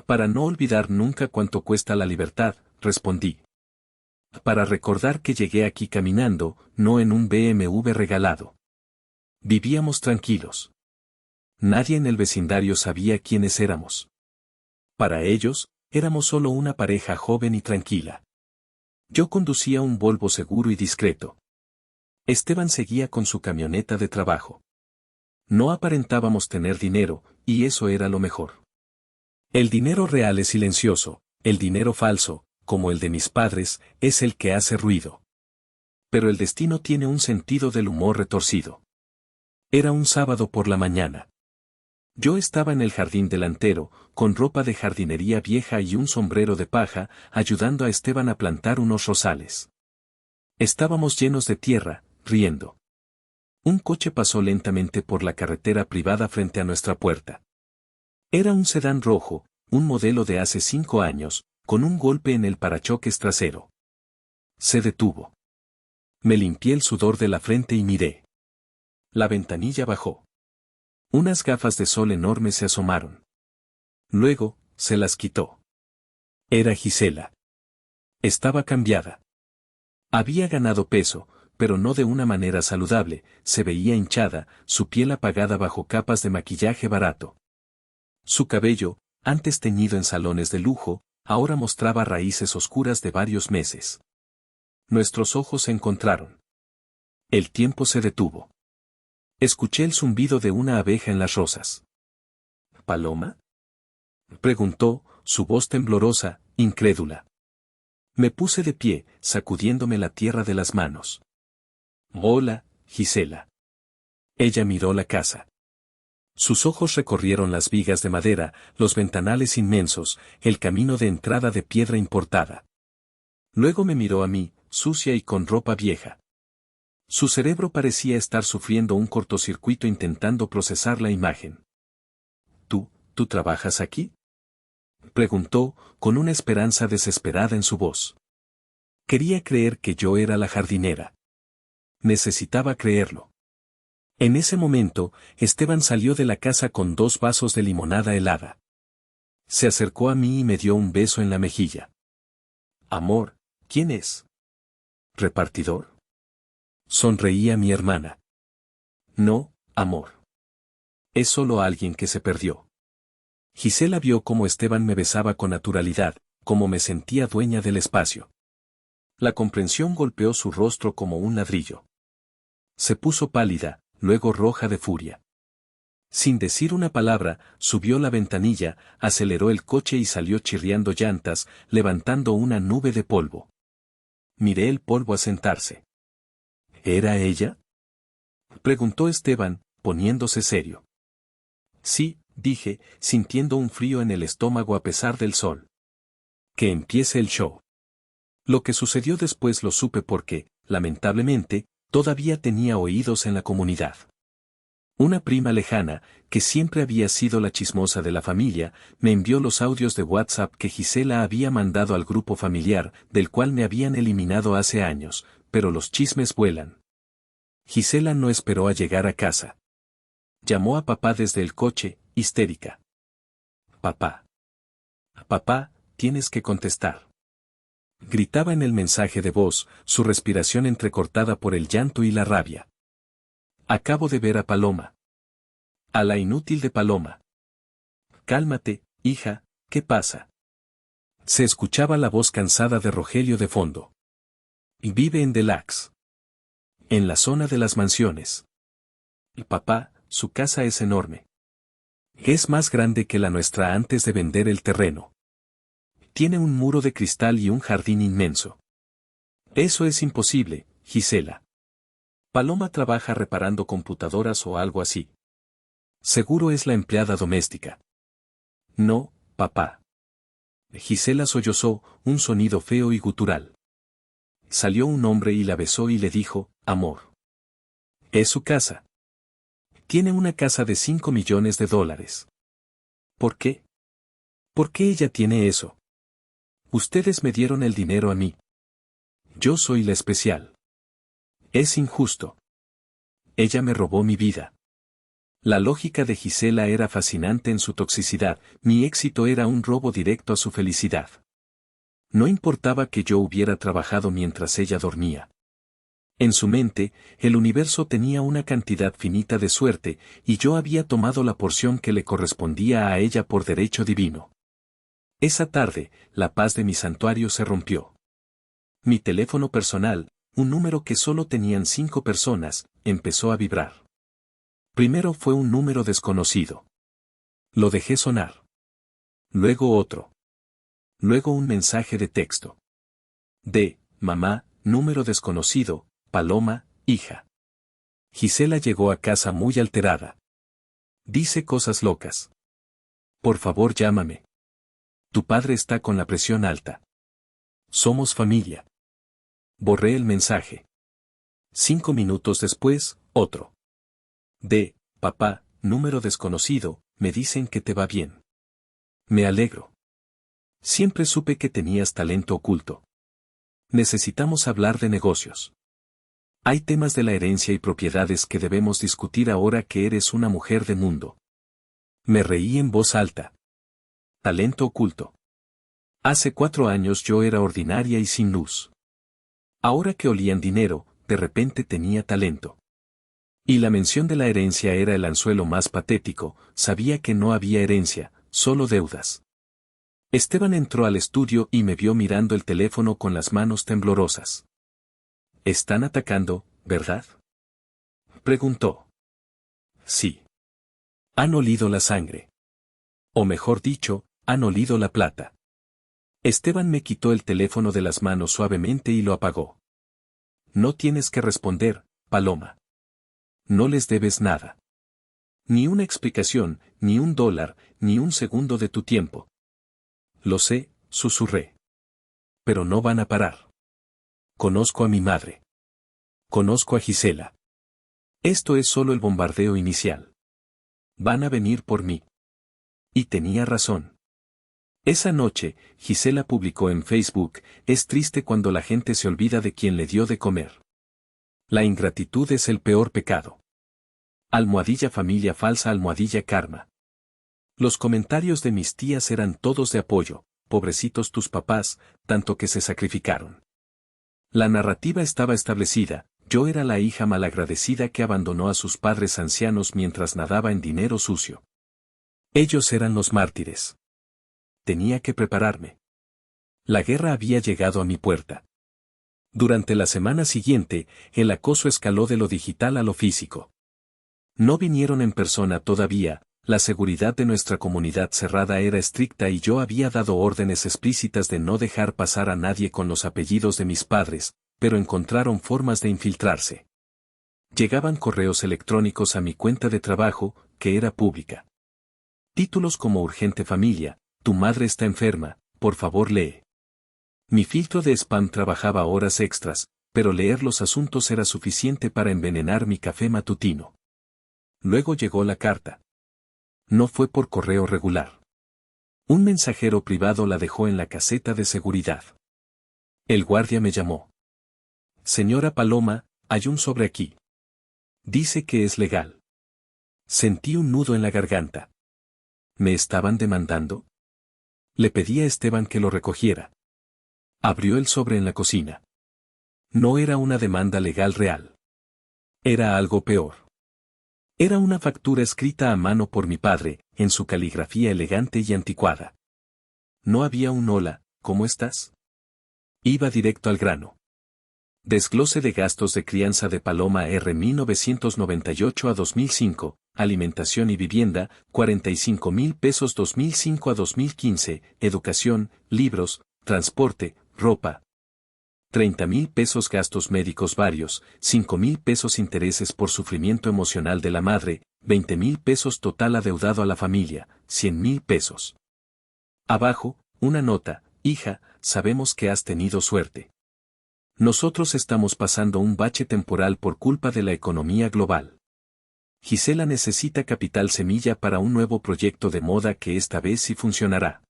Para no olvidar nunca cuánto cuesta la libertad, respondí. Para recordar que llegué aquí caminando, no en un BMW regalado. Vivíamos tranquilos. Nadie en el vecindario sabía quiénes éramos. Para ellos, éramos solo una pareja joven y tranquila. Yo conducía un Volvo seguro y discreto. Esteban seguía con su camioneta de trabajo. No aparentábamos tener dinero, y eso era lo mejor. El dinero real es silencioso, el dinero falso, como el de mis padres, es el que hace ruido. Pero el destino tiene un sentido del humor retorcido. Era un sábado por la mañana. Yo estaba en el jardín delantero, con ropa de jardinería vieja y un sombrero de paja, ayudando a Esteban a plantar unos rosales. Estábamos llenos de tierra, riendo. Un coche pasó lentamente por la carretera privada frente a nuestra puerta. Era un sedán rojo, un modelo de hace 5 años, con un golpe en el parachoques trasero. Se detuvo. Me limpié el sudor de la frente y miré. La ventanilla bajó. Unas gafas de sol enormes se asomaron. Luego, se las quitó. Era Gisela. Estaba cambiada. Había ganado peso, pero no de una manera saludable, se veía hinchada, su piel apagada bajo capas de maquillaje barato. Su cabello, antes teñido en salones de lujo, ahora mostraba raíces oscuras de varios meses. Nuestros ojos se encontraron. El tiempo se detuvo. Escuché el zumbido de una abeja en las rosas. ¿Paloma?, preguntó, su voz temblorosa, incrédula. Me puse de pie, sacudiéndome la tierra de las manos. Hola, Gisela. Ella miró la casa. Sus ojos recorrieron las vigas de madera, los ventanales inmensos, el camino de entrada de piedra importada. Luego me miró a mí, sucia y con ropa vieja. Su cerebro parecía estar sufriendo un cortocircuito intentando procesar la imagen. Tú ¿Tú trabajas aquí? Preguntó, con una esperanza desesperada en su voz. Quería creer que yo era la jardinera. Necesitaba creerlo. En ese momento, Esteban salió de la casa con 2 vasos de limonada helada. Se acercó a mí y me dio un beso en la mejilla. Amor, ¿quién es? ¿Repartidor? Sonreía mi hermana. No, amor. Es solo alguien que se perdió. Gisela vio cómo Esteban me besaba con naturalidad, cómo me sentía dueña del espacio. La comprensión golpeó su rostro como un ladrillo. Se puso pálida, luego roja de furia. Sin decir una palabra, subió la ventanilla, aceleró el coche y salió chirriando llantas, levantando una nube de polvo. Miré el polvo asentarse. ¿Era ella? Preguntó Esteban, poniéndose serio. Sí, dije, sintiendo un frío en el estómago a pesar del sol. Que empiece el show. Lo que sucedió después lo supe porque, lamentablemente, todavía tenía oídos en la comunidad. Una prima lejana, que siempre había sido la chismosa de la familia, me envió los audios de WhatsApp que Gisela había mandado al grupo familiar, del cual me habían eliminado hace años, pero los chismes vuelan. Gisela no esperó a llegar a casa. Llamó a papá desde el coche, histérica. Papá. Papá, tienes que contestar. Gritaba en el mensaje de voz, su respiración entrecortada por el llanto y la rabia. Acabo de ver a Paloma. A la inútil de Paloma. Cálmate, hija, ¿qué pasa? Se escuchaba la voz cansada de Rogelio de fondo. Y vive en Delax. En la zona de las mansiones. Papá, su casa es enorme. Es más grande que la nuestra antes de vender el terreno. Tiene un muro de cristal y un jardín inmenso. Eso es imposible, Gisela. Paloma trabaja reparando computadoras o algo así. Seguro es la empleada doméstica. No, papá. Gisela sollozó, un sonido feo y gutural. Salió un hombre y la besó y le dijo, amor. Es su casa. Tiene una casa de $5 millones. ¿Por qué? ¿Por qué ella tiene eso? Ustedes me dieron el dinero a mí. Yo soy la especial. Es injusto. Ella me robó mi vida. La lógica de Gisela era fascinante en su toxicidad, mi éxito era un robo directo a su felicidad. No importaba que yo hubiera trabajado mientras ella dormía. En su mente, el universo tenía una cantidad finita de suerte, y yo había tomado la porción que le correspondía a ella por derecho divino. Esa tarde, la paz de mi santuario se rompió. Mi teléfono personal, un número que solo tenían 5 personas, empezó a vibrar. Primero fue un número desconocido. Lo dejé sonar. Luego otro. Luego un mensaje de texto. Mamá, número desconocido, Paloma, hija. Gisela llegó a casa muy alterada. Dice cosas locas. Por favor llámame. Tu padre está con la presión alta. Somos familia. Borré el mensaje. 5 minutos después, otro. Papá, número desconocido, me dicen que te va bien. Me alegro. Siempre supe que tenías talento oculto. Necesitamos hablar de negocios. Hay temas de la herencia y propiedades que debemos discutir ahora que eres una mujer de mundo. Me reí en voz alta. Talento oculto. Hace 4 años yo era ordinaria y sin luz. Ahora que olían dinero, de repente tenía talento. Y la mención de la herencia era el anzuelo más patético, sabía que no había herencia, solo deudas. Esteban entró al estudio y me vio mirando el teléfono con las manos temblorosas. ¿Están atacando, verdad? Preguntó. Sí. Han olido la sangre. O mejor dicho, han olido la plata. Esteban me quitó el teléfono de las manos suavemente y lo apagó. No tienes que responder, Paloma. No les debes nada. Ni una explicación, ni $1, ni un segundo de tu tiempo. Lo sé, susurré. Pero no van a parar. Conozco a mi madre. Conozco a Gisela. Esto es solo el bombardeo inicial. Van a venir por mí. Y tenía razón. Esa noche, Gisela publicó en Facebook: es triste cuando la gente se olvida de quien le dio de comer. La ingratitud es el peor pecado. Almohadilla familia falsa, almohadilla karma. Los comentarios de mis tías eran todos de apoyo: pobrecitos tus papás, tanto que se sacrificaron. La narrativa estaba establecida: yo era la hija malagradecida que abandonó a sus padres ancianos mientras nadaba en dinero sucio. Ellos eran los mártires. Tenía que prepararme. La guerra había llegado a mi puerta. Durante la semana siguiente, el acoso escaló de lo digital a lo físico. No vinieron en persona todavía, la seguridad de nuestra comunidad cerrada era estricta y yo había dado órdenes explícitas de no dejar pasar a nadie con los apellidos de mis padres, pero encontraron formas de infiltrarse. Llegaban correos electrónicos a mi cuenta de trabajo, que era pública. Títulos como urgente familia, tu madre está enferma, por favor lee. Mi filtro de spam trabajaba horas extras, pero leer los asuntos era suficiente para envenenar mi café matutino. Luego llegó la carta. No fue por correo regular. Un mensajero privado la dejó en la caseta de seguridad. El guardia me llamó. Señora Paloma, hay un sobre aquí. Dice que es legal. Sentí un nudo en la garganta. ¿Me estaban demandando? Le pedí a Esteban que lo recogiera. Abrió el sobre en la cocina. No era una demanda legal real. Era algo peor. Era una factura escrita a mano por mi padre, en su caligrafía elegante y anticuada. No había un hola, ¿cómo estás? Iba directo al grano. Desglose de gastos de crianza de Paloma R. 1998 a 2005, alimentación y vivienda, 45,000 pesos 2005 a 2015, educación, libros, transporte, ropa. 30,000 pesos gastos médicos varios, 5,000 pesos intereses por sufrimiento emocional de la madre, 20,000 pesos total adeudado a la familia, 100,000 pesos. Abajo, una nota: hija, sabemos que has tenido suerte. Nosotros estamos pasando un bache temporal por culpa de la economía global. Gisela necesita capital semilla para un nuevo proyecto de moda que esta vez sí funcionará.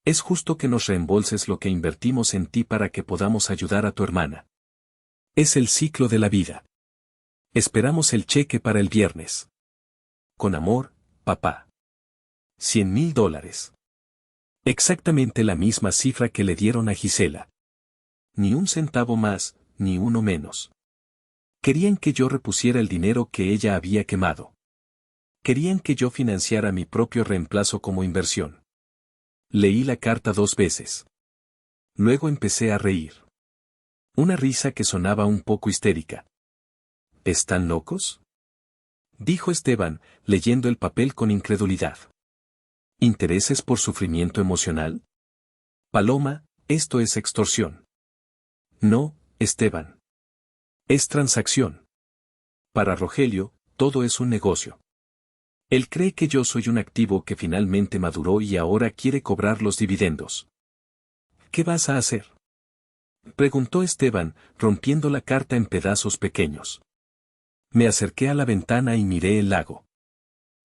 Es justo que nos reembolses lo que invertimos en ti para que podamos ayudar a tu hermana. Es el ciclo de la vida. Esperamos el cheque para el viernes. Con amor, papá. $100,000. Exactamente la misma cifra que le dieron a Gisela. Ni un centavo más, ni uno menos. Querían que yo repusiera el dinero que ella había quemado. Querían que yo financiara mi propio reemplazo como inversión. Leí la carta 2 veces. Luego empecé a reír. Una risa que sonaba un poco histérica. ¿Están locos?, dijo Esteban, leyendo el papel con incredulidad. ¿Intereses por sufrimiento emocional? Paloma, esto es extorsión. No, Esteban. Es transacción. Para Rogelio, todo es un negocio. Él cree que yo soy un activo que finalmente maduró y ahora quiere cobrar los dividendos. ¿Qué vas a hacer?, preguntó Esteban, rompiendo la carta en pedazos pequeños. Me acerqué a la ventana y miré el lago.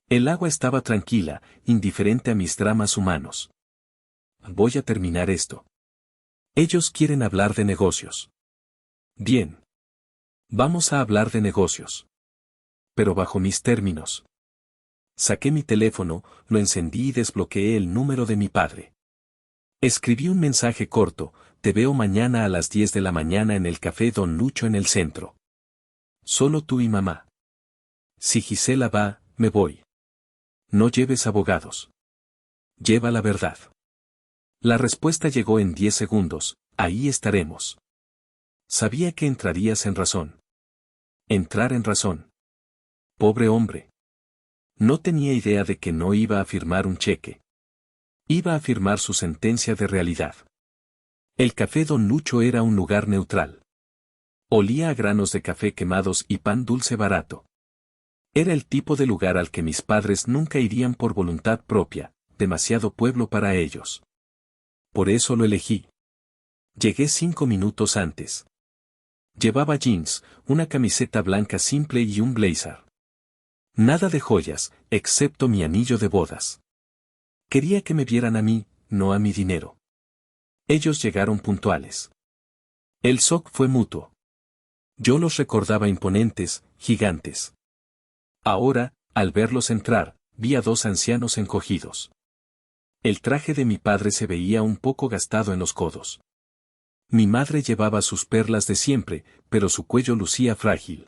El agua estaba tranquila, indiferente a mis dramas humanos. Voy a terminar esto. Ellos quieren hablar de negocios. Bien. Vamos a hablar de negocios. Pero bajo mis términos. Saqué mi teléfono, lo encendí y desbloqueé el número de mi padre. Escribí un mensaje corto: te veo mañana a las 10 de la mañana en el café Don Lucho en el centro. Solo tú y mamá. Si Gisela va, me voy. No lleves abogados. Lleva la verdad. La respuesta llegó en 10 segundos: ahí estaremos. Sabía que entrarías en razón. Entrar en razón. Pobre hombre. No tenía idea de que no iba a firmar un cheque. Iba a firmar su sentencia de realidad. El café Don Lucho era un lugar neutral. Olía a granos de café quemados y pan dulce barato. Era el tipo de lugar al que mis padres nunca irían por voluntad propia, demasiado pueblo para ellos. Por eso lo elegí. Llegué 5 minutos antes. Llevaba jeans, una camiseta blanca simple y un blazer. Nada de joyas, excepto mi anillo de bodas. Quería que me vieran a mí, no a mi dinero. Ellos llegaron puntuales. El shock fue mutuo. Yo los recordaba imponentes, gigantes. Ahora, al verlos entrar, vi a dos ancianos encogidos. El traje de mi padre se veía un poco gastado en los codos. Mi madre llevaba sus perlas de siempre, pero su cuello lucía frágil.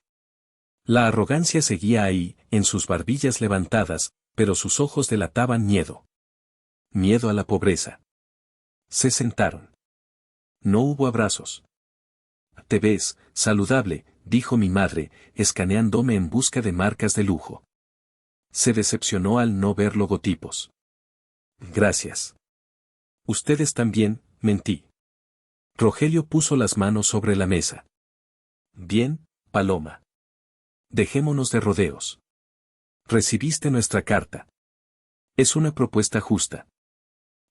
La arrogancia seguía ahí, en sus barbillas levantadas, pero sus ojos delataban miedo. Miedo a la pobreza. Se sentaron. No hubo abrazos. Te ves, saludable, dijo mi madre, escaneándome en busca de marcas de lujo. Se decepcionó al no ver logotipos. Gracias. Ustedes también, mentí. Rogelio puso las manos sobre la mesa. Bien, Paloma. Dejémonos de rodeos. Recibiste nuestra carta. Es una propuesta justa.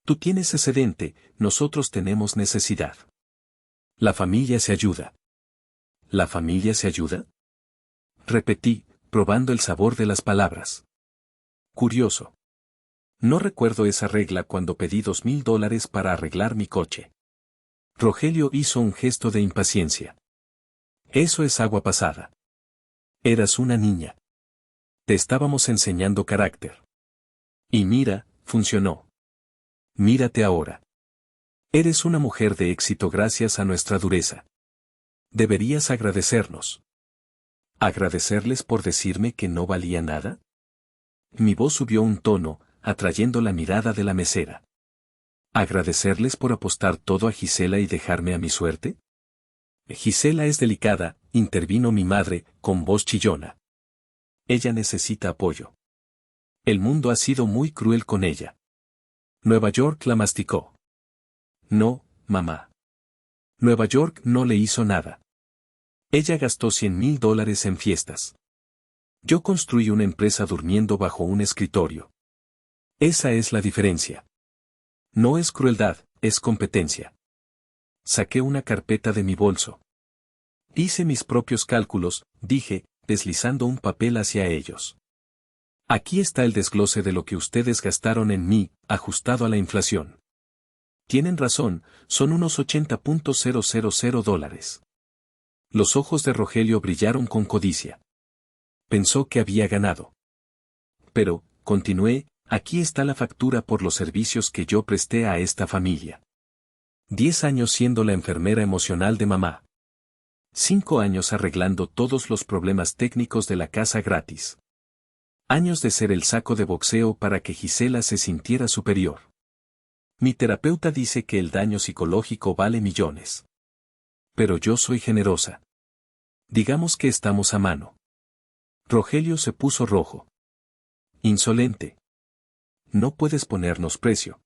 Tú tienes excedente, nosotros tenemos necesidad. La familia se ayuda. ¿La familia se ayuda? Repetí, probando el sabor de las palabras. Curioso. No recuerdo esa regla cuando pedí $2,000 para arreglar mi coche. Rogelio hizo un gesto de impaciencia. Eso es agua pasada. Eras una niña. Te estábamos enseñando carácter. Y mira, funcionó. Mírate ahora. Eres una mujer de éxito gracias a nuestra dureza. Deberías agradecernos. ¿Agradecerles por decirme que no valía nada? Mi voz subió un tono, atrayendo la mirada de la mesera. ¿Agradecerles por apostar todo a Gisela y dejarme a mi suerte? Gisela es delicada, intervino mi madre, con voz chillona. Ella necesita apoyo. El mundo ha sido muy cruel con ella. Nueva York la masticó. No, mamá. Nueva York no le hizo nada. Ella gastó $100,000 en fiestas. Yo construí una empresa durmiendo bajo un escritorio. Esa es la diferencia. No es crueldad, es competencia. Saqué una carpeta de mi bolso. Hice mis propios cálculos, dije, deslizando un papel hacia ellos. Aquí está el desglose de lo que ustedes gastaron en mí, ajustado a la inflación. Tienen razón, son unos $80,000. Los ojos de Rogelio brillaron con codicia. Pensó que había ganado. Pero, continué, aquí está la factura por los servicios que yo presté a esta familia. 10 años siendo la enfermera emocional de mamá. 5 años arreglando todos los problemas técnicos de la casa gratis. Años de ser el saco de boxeo para que Gisela se sintiera superior. Mi terapeuta dice que el daño psicológico vale millones. Pero yo soy generosa. Digamos que estamos a mano. Rogelio se puso rojo. Insolente. No puedes ponernos precio.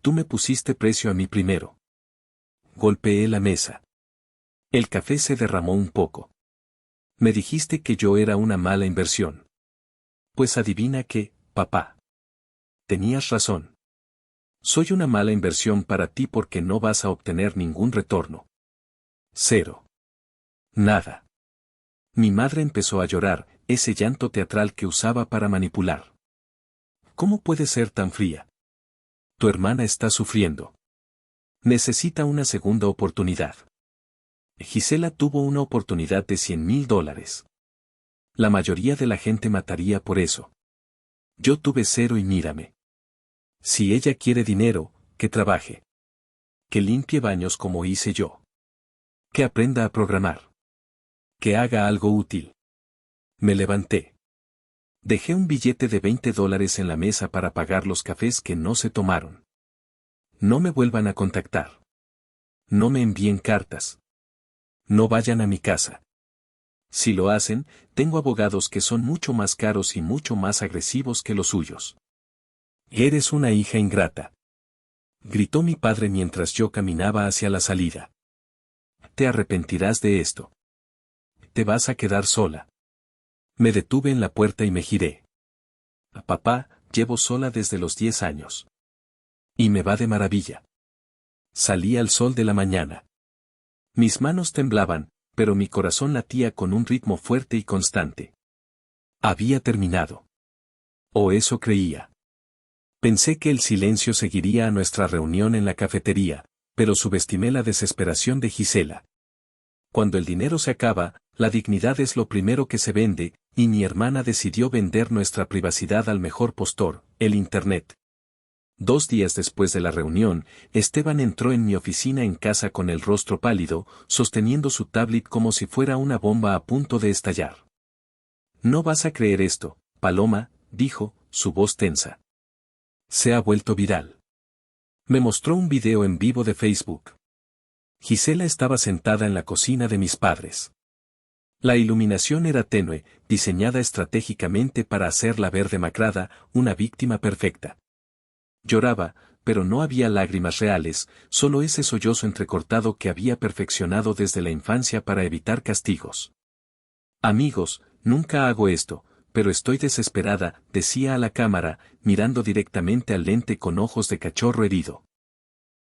Tú me pusiste precio a mí primero. Golpeé la mesa. El café se derramó un poco. Me dijiste que yo era una mala inversión. Pues adivina qué, papá. Tenías razón. Soy una mala inversión para ti porque no vas a obtener ningún retorno. Cero. Nada. Mi madre empezó a llorar, ese llanto teatral que usaba para manipular. ¿Cómo puedes ser tan fría? Tu hermana está sufriendo. Necesita una segunda oportunidad. Gisela tuvo una oportunidad de $100,000. La mayoría de la gente mataría por eso. Yo tuve cero y mírame. Si ella quiere dinero, que trabaje. Que limpie baños como hice yo. Que aprenda a programar. Que haga algo útil. Me levanté. Dejé un billete de $20 en la mesa para pagar los cafés que no se tomaron. No me vuelvan a contactar. No me envíen cartas. No vayan a mi casa. Si lo hacen, tengo abogados que son mucho más caros y mucho más agresivos que los suyos. Eres una hija ingrata. Gritó mi padre mientras yo caminaba hacia la salida. Te arrepentirás de esto. Te vas a quedar sola. Me detuve en la puerta y me giré. Papá, llevo sola desde los 10 años. Y me va de maravilla. Salí al sol de la mañana. Mis manos temblaban, pero mi corazón latía con un ritmo fuerte y constante. Había terminado. O eso creía. Pensé que el silencio seguiría a nuestra reunión en la cafetería, pero subestimé la desesperación de Gisela. Cuando el dinero se acaba, la dignidad es lo primero que se vende, y mi hermana decidió vender nuestra privacidad al mejor postor, el Internet. 2 días después de la reunión, Esteban entró en mi oficina en casa con el rostro pálido, sosteniendo su tablet como si fuera una bomba a punto de estallar. «No vas a creer esto, Paloma», dijo, su voz tensa. «Se ha vuelto viral». Me mostró un video en vivo de Facebook. Gisela estaba sentada en la cocina de mis padres. La iluminación era tenue, diseñada estratégicamente para hacerla ver demacrada, una víctima perfecta. Lloraba, pero no había lágrimas reales, solo ese sollozo entrecortado que había perfeccionado desde la infancia para evitar castigos. «Amigos, nunca hago esto, pero estoy desesperada», decía a la cámara, mirando directamente al lente con ojos de cachorro herido.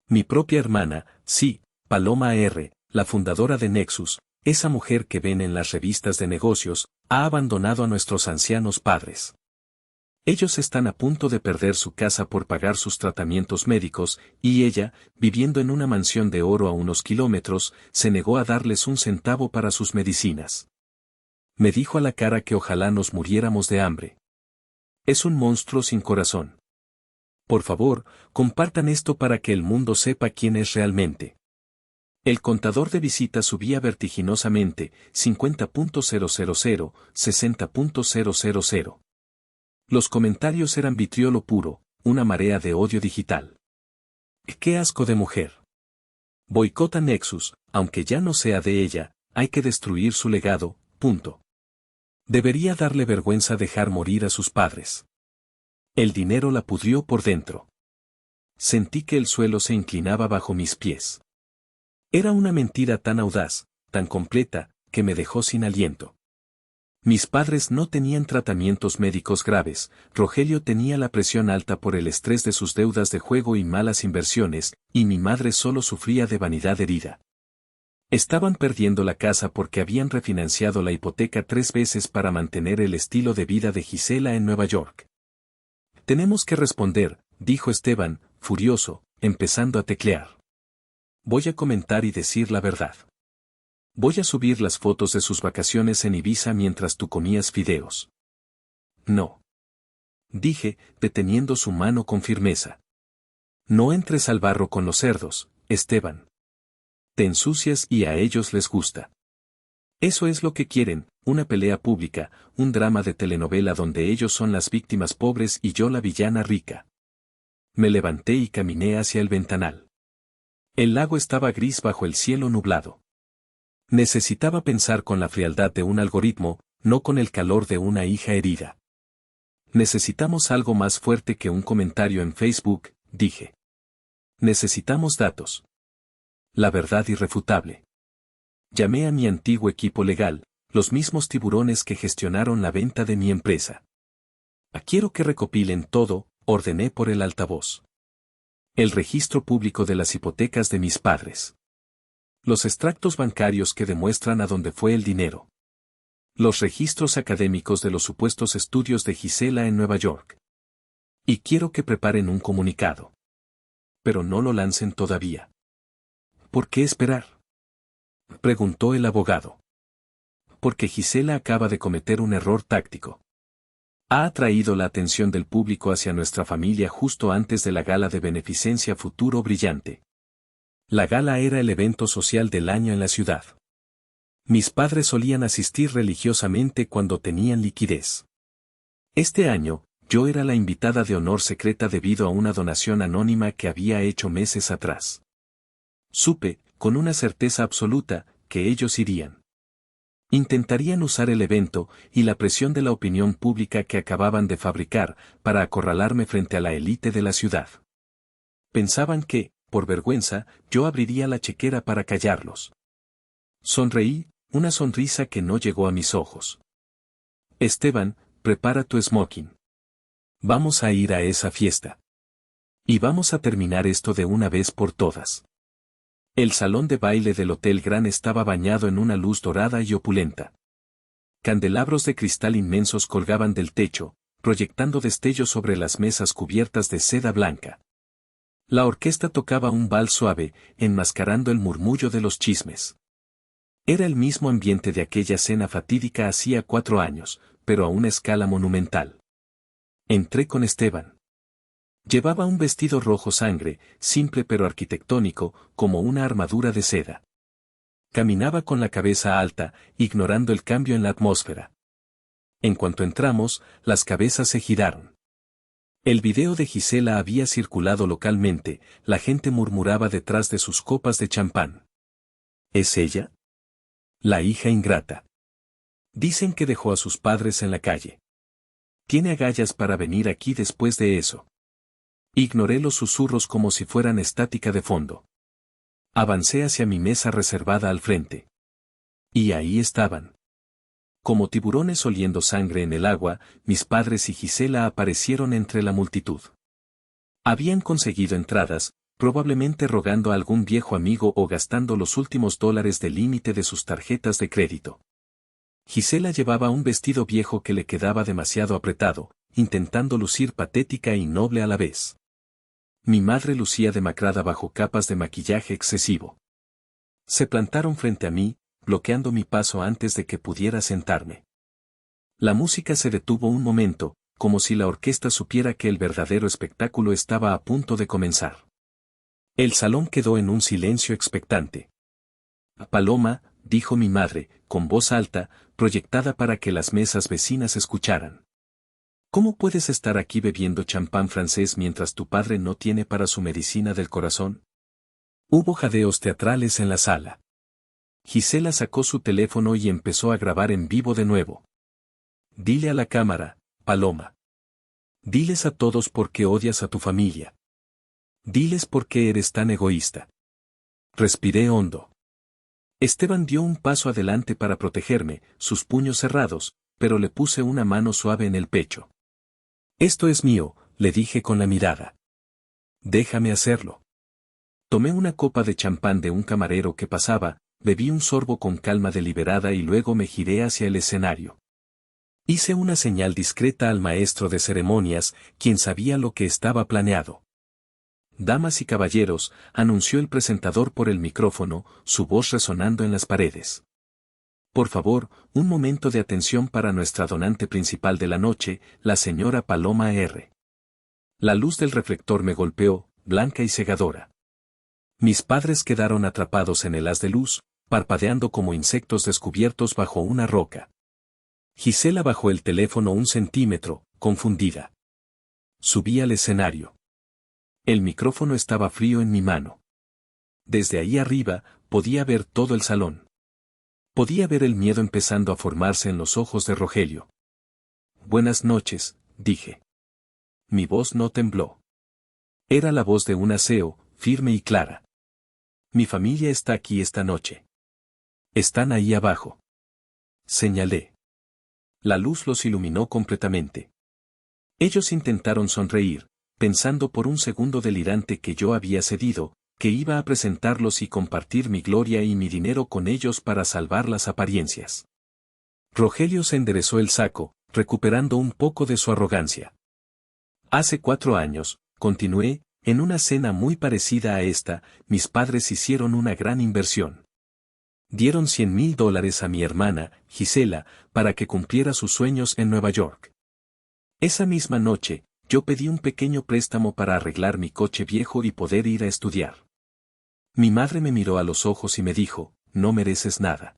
Mi propia hermana, sí, Paloma R., la fundadora de Nexus, esa mujer que ven en las revistas de negocios, ha abandonado a nuestros ancianos padres. Ellos están a punto de perder su casa por pagar sus tratamientos médicos, y ella, viviendo en una mansión de oro a unos kilómetros, se negó a darles un centavo para sus medicinas. Me dijo a la cara que ojalá nos muriéramos de hambre. Es un monstruo sin corazón. Por favor, compartan esto para que el mundo sepa quién es realmente. El contador de visitas subía vertiginosamente, 50.000, 60.000. Los comentarios eran vitriolo puro, una marea de odio digital. ¡Qué asco de mujer! Boicota Nexus, aunque ya no sea de ella, hay que destruir su legado, punto. Debería darle vergüenza dejar morir a sus padres. El dinero la pudrió por dentro. Sentí que el suelo se inclinaba bajo mis pies. Era una mentira tan audaz, tan completa, que me dejó sin aliento. Mis padres no tenían tratamientos médicos graves, Rogelio tenía la presión alta por el estrés de sus deudas de juego y malas inversiones, y mi madre solo sufría de vanidad herida. Estaban perdiendo la casa porque habían refinanciado la hipoteca 3 veces para mantener el estilo de vida de Gisela en Nueva York. «Tenemos que responder», dijo Esteban, furioso, empezando a teclear. «Voy a comentar y decir la verdad. Voy a subir las fotos de sus vacaciones en Ibiza mientras tú comías fideos». «No», dije, deteniendo su mano con firmeza. «No entres al barro con los cerdos, Esteban. Te ensucias y a ellos les gusta. Eso es lo que quieren, una pelea pública, un drama de telenovela donde ellos son las víctimas pobres y yo la villana rica». Me levanté y caminé hacia el ventanal. El lago estaba gris bajo el cielo nublado. Necesitaba pensar con la frialdad de un algoritmo, no con el calor de una hija herida. «Necesitamos algo más fuerte que un comentario en Facebook», dije. «Necesitamos datos. La verdad irrefutable». Llamé a mi antiguo equipo legal, los mismos tiburones que gestionaron la venta de mi empresa. «Quiero que recopilen todo», ordené por el altavoz. El registro público de las hipotecas de mis padres. Los extractos bancarios que demuestran a dónde fue el dinero. Los registros académicos de los supuestos estudios de Gisela en Nueva York. Y quiero que preparen un comunicado. Pero no lo lancen todavía. ¿Por qué esperar?, preguntó el abogado. Porque Gisela acaba de cometer un error táctico. Ha atraído la atención del público hacia nuestra familia justo antes de la gala de beneficencia Futuro Brillante. La gala era el evento social del año en la ciudad. Mis padres solían asistir religiosamente cuando tenían liquidez. Este año, yo era la invitada de honor secreta debido a una donación anónima que había hecho meses atrás. Supe, con una certeza absoluta, que ellos irían. Intentarían usar el evento y la presión de la opinión pública que acababan de fabricar para acorralarme frente a la élite de la ciudad. Pensaban que, por vergüenza, yo abriría la chequera para callarlos. Sonreí, una sonrisa que no llegó a mis ojos. «Esteban, prepara tu smoking. Vamos a ir a esa fiesta. Y vamos a terminar esto de una vez por todas». El salón de baile del Hotel Gran estaba bañado en una luz dorada y opulenta. Candelabros de cristal inmensos colgaban del techo, proyectando destellos sobre las mesas cubiertas de seda blanca. La orquesta tocaba un vals suave, enmascarando el murmullo de los chismes. Era el mismo ambiente de aquella cena fatídica hacía 4 años, pero a una escala monumental. Entré con Esteban. Llevaba un vestido rojo sangre, simple pero arquitectónico, como una armadura de seda. Caminaba con la cabeza alta, ignorando el cambio en la atmósfera. En cuanto entramos, las cabezas se giraron. El video de Gisela había circulado localmente, la gente murmuraba detrás de sus copas de champán. ¿Es ella? La hija ingrata. Dicen que dejó a sus padres en la calle. Tiene agallas para venir aquí después de eso. Ignoré los susurros como si fueran estática de fondo. Avancé hacia mi mesa reservada al frente. Y ahí estaban. Como tiburones oliendo sangre en el agua, mis padres y Gisela aparecieron entre la multitud. Habían conseguido entradas, probablemente rogando a algún viejo amigo o gastando los últimos dólares del límite de sus tarjetas de crédito. Gisela llevaba un vestido viejo que le quedaba demasiado apretado, intentando lucir patética y noble a la vez. Mi madre lucía demacrada bajo capas de maquillaje excesivo. Se plantaron frente a mí, bloqueando mi paso antes de que pudiera sentarme. La música se detuvo un momento, como si la orquesta supiera que el verdadero espectáculo estaba a punto de comenzar. El salón quedó en un silencio expectante. Paloma, dijo mi madre, con voz alta, proyectada para que las mesas vecinas escucharan. ¿Cómo puedes estar aquí bebiendo champán francés mientras tu padre no tiene para su medicina del corazón? Hubo jadeos teatrales en la sala. Gisela sacó su teléfono y empezó a grabar en vivo de nuevo. Dile a la cámara, Paloma. Diles a todos por qué odias a tu familia. Diles por qué eres tan egoísta. Respiré hondo. Esteban dio un paso adelante para protegerme, sus puños cerrados, pero le puse una mano suave en el pecho. Esto es mío, le dije con la mirada. Déjame hacerlo. Tomé una copa de champán de un camarero que pasaba, bebí un sorbo con calma deliberada y luego me giré hacia el escenario. Hice una señal discreta al maestro de ceremonias, quien sabía lo que estaba planeado. Damas y caballeros, anunció el presentador por el micrófono, su voz resonando en las paredes. Por favor, un momento de atención para nuestra donante principal de la noche, la señora Paloma R. La luz del reflector me golpeó, blanca y cegadora. Mis padres quedaron atrapados en el haz de luz, parpadeando como insectos descubiertos bajo una roca. Gisela bajó el teléfono 1 centímetro, confundida. Subí al escenario. El micrófono estaba frío en mi mano. Desde ahí arriba, podía ver todo el salón. Podía ver el miedo empezando a formarse en los ojos de Rogelio. Buenas noches, dije. Mi voz no tembló. Era la voz de un aseo, firme y clara. Mi familia está aquí esta noche. Están ahí abajo. Señalé. La luz los iluminó completamente. Ellos intentaron sonreír, pensando por un segundo delirante que yo había cedido, que iba a presentarlos y compartir mi gloria y mi dinero con ellos para salvar las apariencias. Rogelio se enderezó el saco, recuperando un poco de su arrogancia. Hace 4 años, continué, en una cena muy parecida a esta, mis padres hicieron una gran inversión. Dieron $100,000 a mi hermana, Gisela, para que cumpliera sus sueños en Nueva York. Esa misma noche, yo pedí un pequeño préstamo para arreglar mi coche viejo y poder ir a estudiar. Mi madre me miró a los ojos y me dijo, no mereces nada.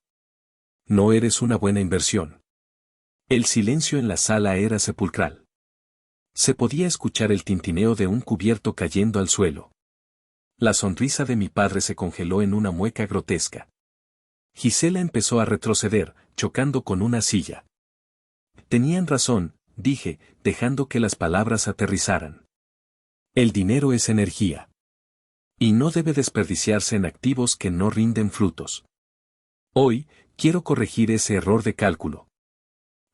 No eres una buena inversión. El silencio en la sala era sepulcral. Se podía escuchar el tintineo de un cubierto cayendo al suelo. La sonrisa de mi padre se congeló en una mueca grotesca. Gisela empezó a retroceder, chocando con una silla. Tenían razón, dije, dejando que las palabras aterrizaran. El dinero es energía. Y no debe desperdiciarse en activos que no rinden frutos. Hoy, quiero corregir ese error de cálculo.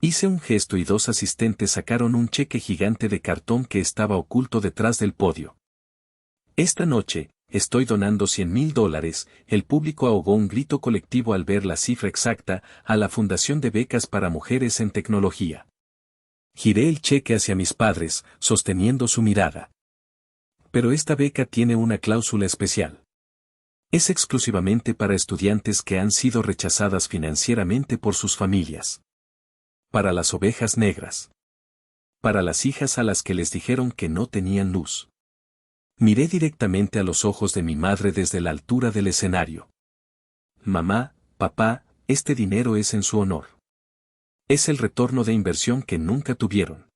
Hice un gesto y 2 asistentes sacaron un cheque gigante de cartón que estaba oculto detrás del podio. Esta noche, estoy donando $100,000, el público ahogó un grito colectivo al ver la cifra exacta, a la Fundación de Becas para Mujeres en Tecnología. Giré el cheque hacia mis padres, sosteniendo su mirada. Pero esta beca tiene una cláusula especial. Es exclusivamente para estudiantes que han sido rechazadas financieramente por sus familias. Para las ovejas negras. Para las hijas a las que les dijeron que no tenían luz. Miré directamente a los ojos de mi madre desde la altura del escenario. Mamá, papá, este dinero es en su honor. Es el retorno de inversión que nunca tuvieron.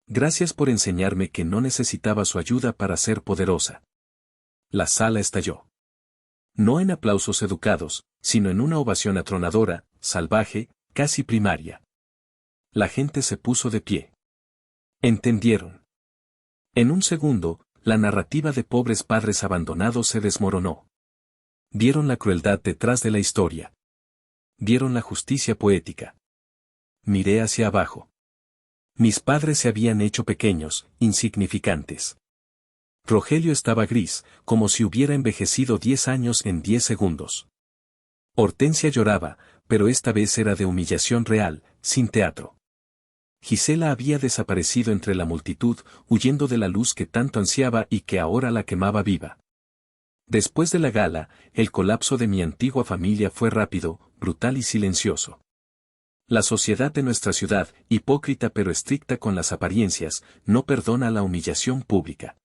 Gracias por enseñarme que no necesitaba su ayuda para ser poderosa. La sala estalló. No en aplausos educados, sino en una ovación atronadora, salvaje, casi primaria. La gente se puso de pie. Entendieron. En un segundo, la narrativa de pobres padres abandonados se desmoronó. Vieron la crueldad detrás de la historia. Vieron la justicia poética. Miré hacia abajo. Mis padres se habían hecho pequeños, insignificantes. Rogelio estaba gris, como si hubiera envejecido 10 años en 10 segundos. Hortensia lloraba, pero esta vez era de humillación real, sin teatro. Gisela había desaparecido entre la multitud, huyendo de la luz que tanto ansiaba y que ahora la quemaba viva. Después de la gala, el colapso de mi antigua familia fue rápido, brutal y silencioso. La sociedad de nuestra ciudad, hipócrita pero estricta con las apariencias, no perdona la humillación pública.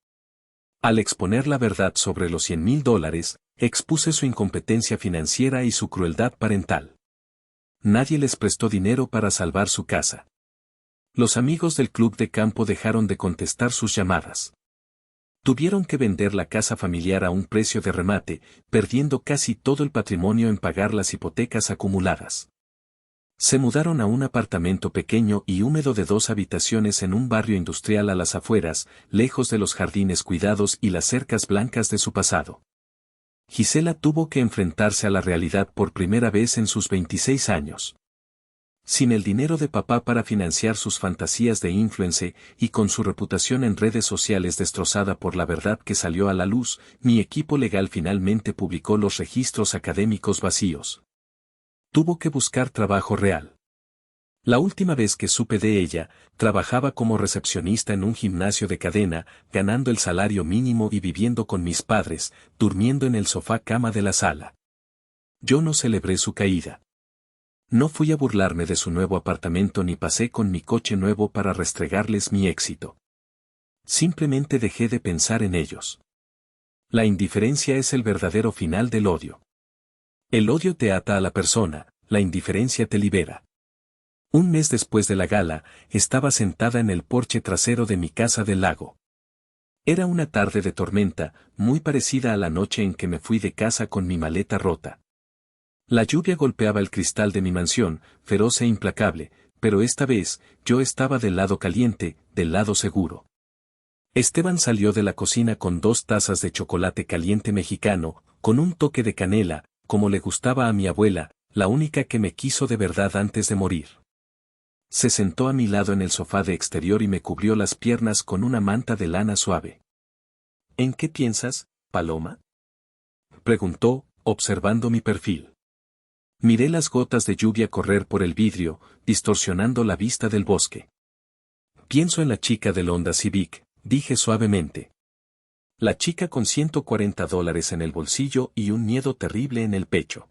Al exponer la verdad sobre los $100,000, expuse su incompetencia financiera y su crueldad parental. Nadie les prestó dinero para salvar su casa. Los amigos del club de campo dejaron de contestar sus llamadas. Tuvieron que vender la casa familiar a un precio de remate, perdiendo casi todo el patrimonio en pagar las hipotecas acumuladas. Se mudaron a un apartamento pequeño y húmedo de 2 habitaciones en un barrio industrial a las afueras, lejos de los jardines cuidados y las cercas blancas de su pasado. Gisela tuvo que enfrentarse a la realidad por primera vez en sus 26 años. Sin el dinero de papá para financiar sus fantasías de influencer y con su reputación en redes sociales destrozada por la verdad que salió a la luz, mi equipo legal finalmente publicó los registros académicos vacíos. Tuvo que buscar trabajo real. La última vez que supe de ella, trabajaba como recepcionista en un gimnasio de cadena, ganando el salario mínimo y viviendo con mis padres, durmiendo en el sofá cama de la sala. Yo no celebré su caída. No fui a burlarme de su nuevo apartamento ni pasé con mi coche nuevo para restregarles mi éxito. Simplemente dejé de pensar en ellos. La indiferencia es el verdadero final del odio. El odio te ata a la persona, la indiferencia te libera. Un mes después de la gala, estaba sentada en el porche trasero de mi casa del lago. Era una tarde de tormenta, muy parecida a la noche en que me fui de casa con mi maleta rota. La lluvia golpeaba el cristal de mi mansión, feroz e implacable, pero esta vez, yo estaba del lado caliente, del lado seguro. Esteban salió de la cocina con 2 tazas de chocolate caliente mexicano, con un toque de canela, como le gustaba a mi abuela, la única que me quiso de verdad antes de morir. Se sentó a mi lado en el sofá de exterior y me cubrió las piernas con una manta de lana suave. ¿En qué piensas, Paloma?, preguntó, observando mi perfil. Miré las gotas de lluvia correr por el vidrio, distorsionando la vista del bosque. Pienso en la chica del Honda Civic, dije suavemente. La chica con $140 en el bolsillo y un miedo terrible en el pecho.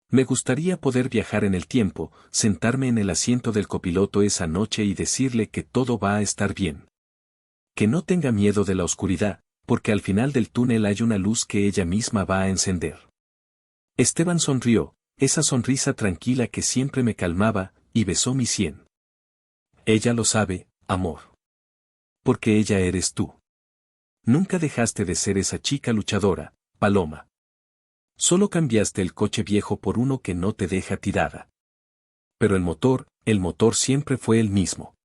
Me gustaría poder viajar en el tiempo, sentarme en el asiento del copiloto esa noche y decirle que todo va a estar bien. Que no tenga miedo de la oscuridad, porque al final del túnel hay una luz que ella misma va a encender. Esteban sonrió, esa sonrisa tranquila que siempre me calmaba, y besó mi sien. Ella lo sabe, amor. Porque ella eres tú. Nunca dejaste de ser esa chica luchadora, Paloma. Solo cambiaste el coche viejo por uno que no te deja tirada. Pero el motor siempre fue el mismo.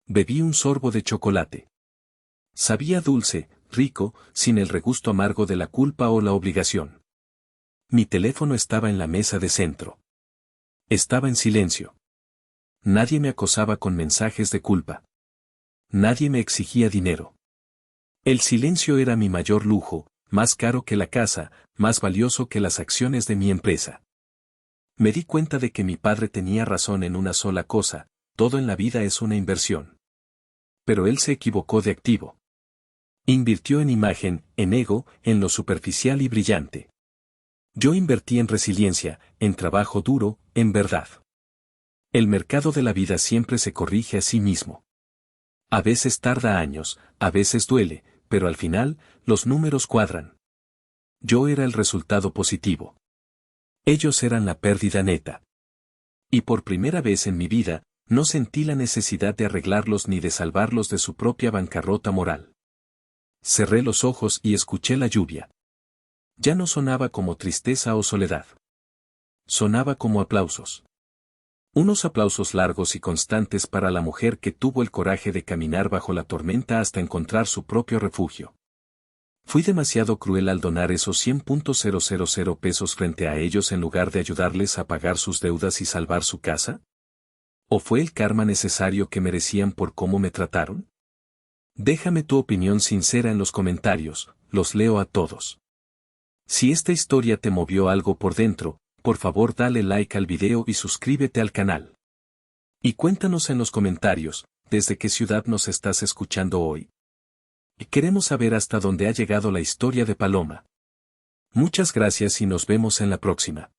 Bebí un sorbo de chocolate. Sabía dulce, rico, sin el regusto amargo de la culpa o la obligación. Mi teléfono estaba en la mesa de centro. Estaba en silencio. Nadie me acosaba con mensajes de culpa. Nadie me exigía dinero. El silencio era mi mayor lujo, más caro que la casa, más valioso que las acciones de mi empresa. Me di cuenta de que mi padre tenía razón en una sola cosa, todo en la vida es una inversión. Pero él se equivocó de activo. Invirtió en imagen, en ego, en lo superficial y brillante. Yo invertí en resiliencia, en trabajo duro, en verdad. El mercado de la vida siempre se corrige a sí mismo. A veces tarda años, a veces duele, pero al final, los números cuadran. Yo era el resultado positivo. Ellos eran la pérdida neta. Y por primera vez en mi vida, no sentí la necesidad de arreglarlos ni de salvarlos de su propia bancarrota moral. Cerré los ojos y escuché la lluvia. Ya no sonaba como tristeza o soledad. Sonaba como aplausos. Unos aplausos largos y constantes para la mujer que tuvo el coraje de caminar bajo la tormenta hasta encontrar su propio refugio. ¿Fui demasiado cruel al donar esos 100.000 pesos frente a ellos en lugar de ayudarles a pagar sus deudas y salvar su casa? ¿O fue el karma necesario que merecían por cómo me trataron? Déjame tu opinión sincera en los comentarios, los leo a todos. Si esta historia te movió algo por dentro, por favor dale like al video y suscríbete al canal. Y cuéntanos en los comentarios, ¿desde qué ciudad nos estás escuchando hoy? Y queremos saber hasta dónde ha llegado la historia de Paloma. Muchas gracias y nos vemos en la próxima.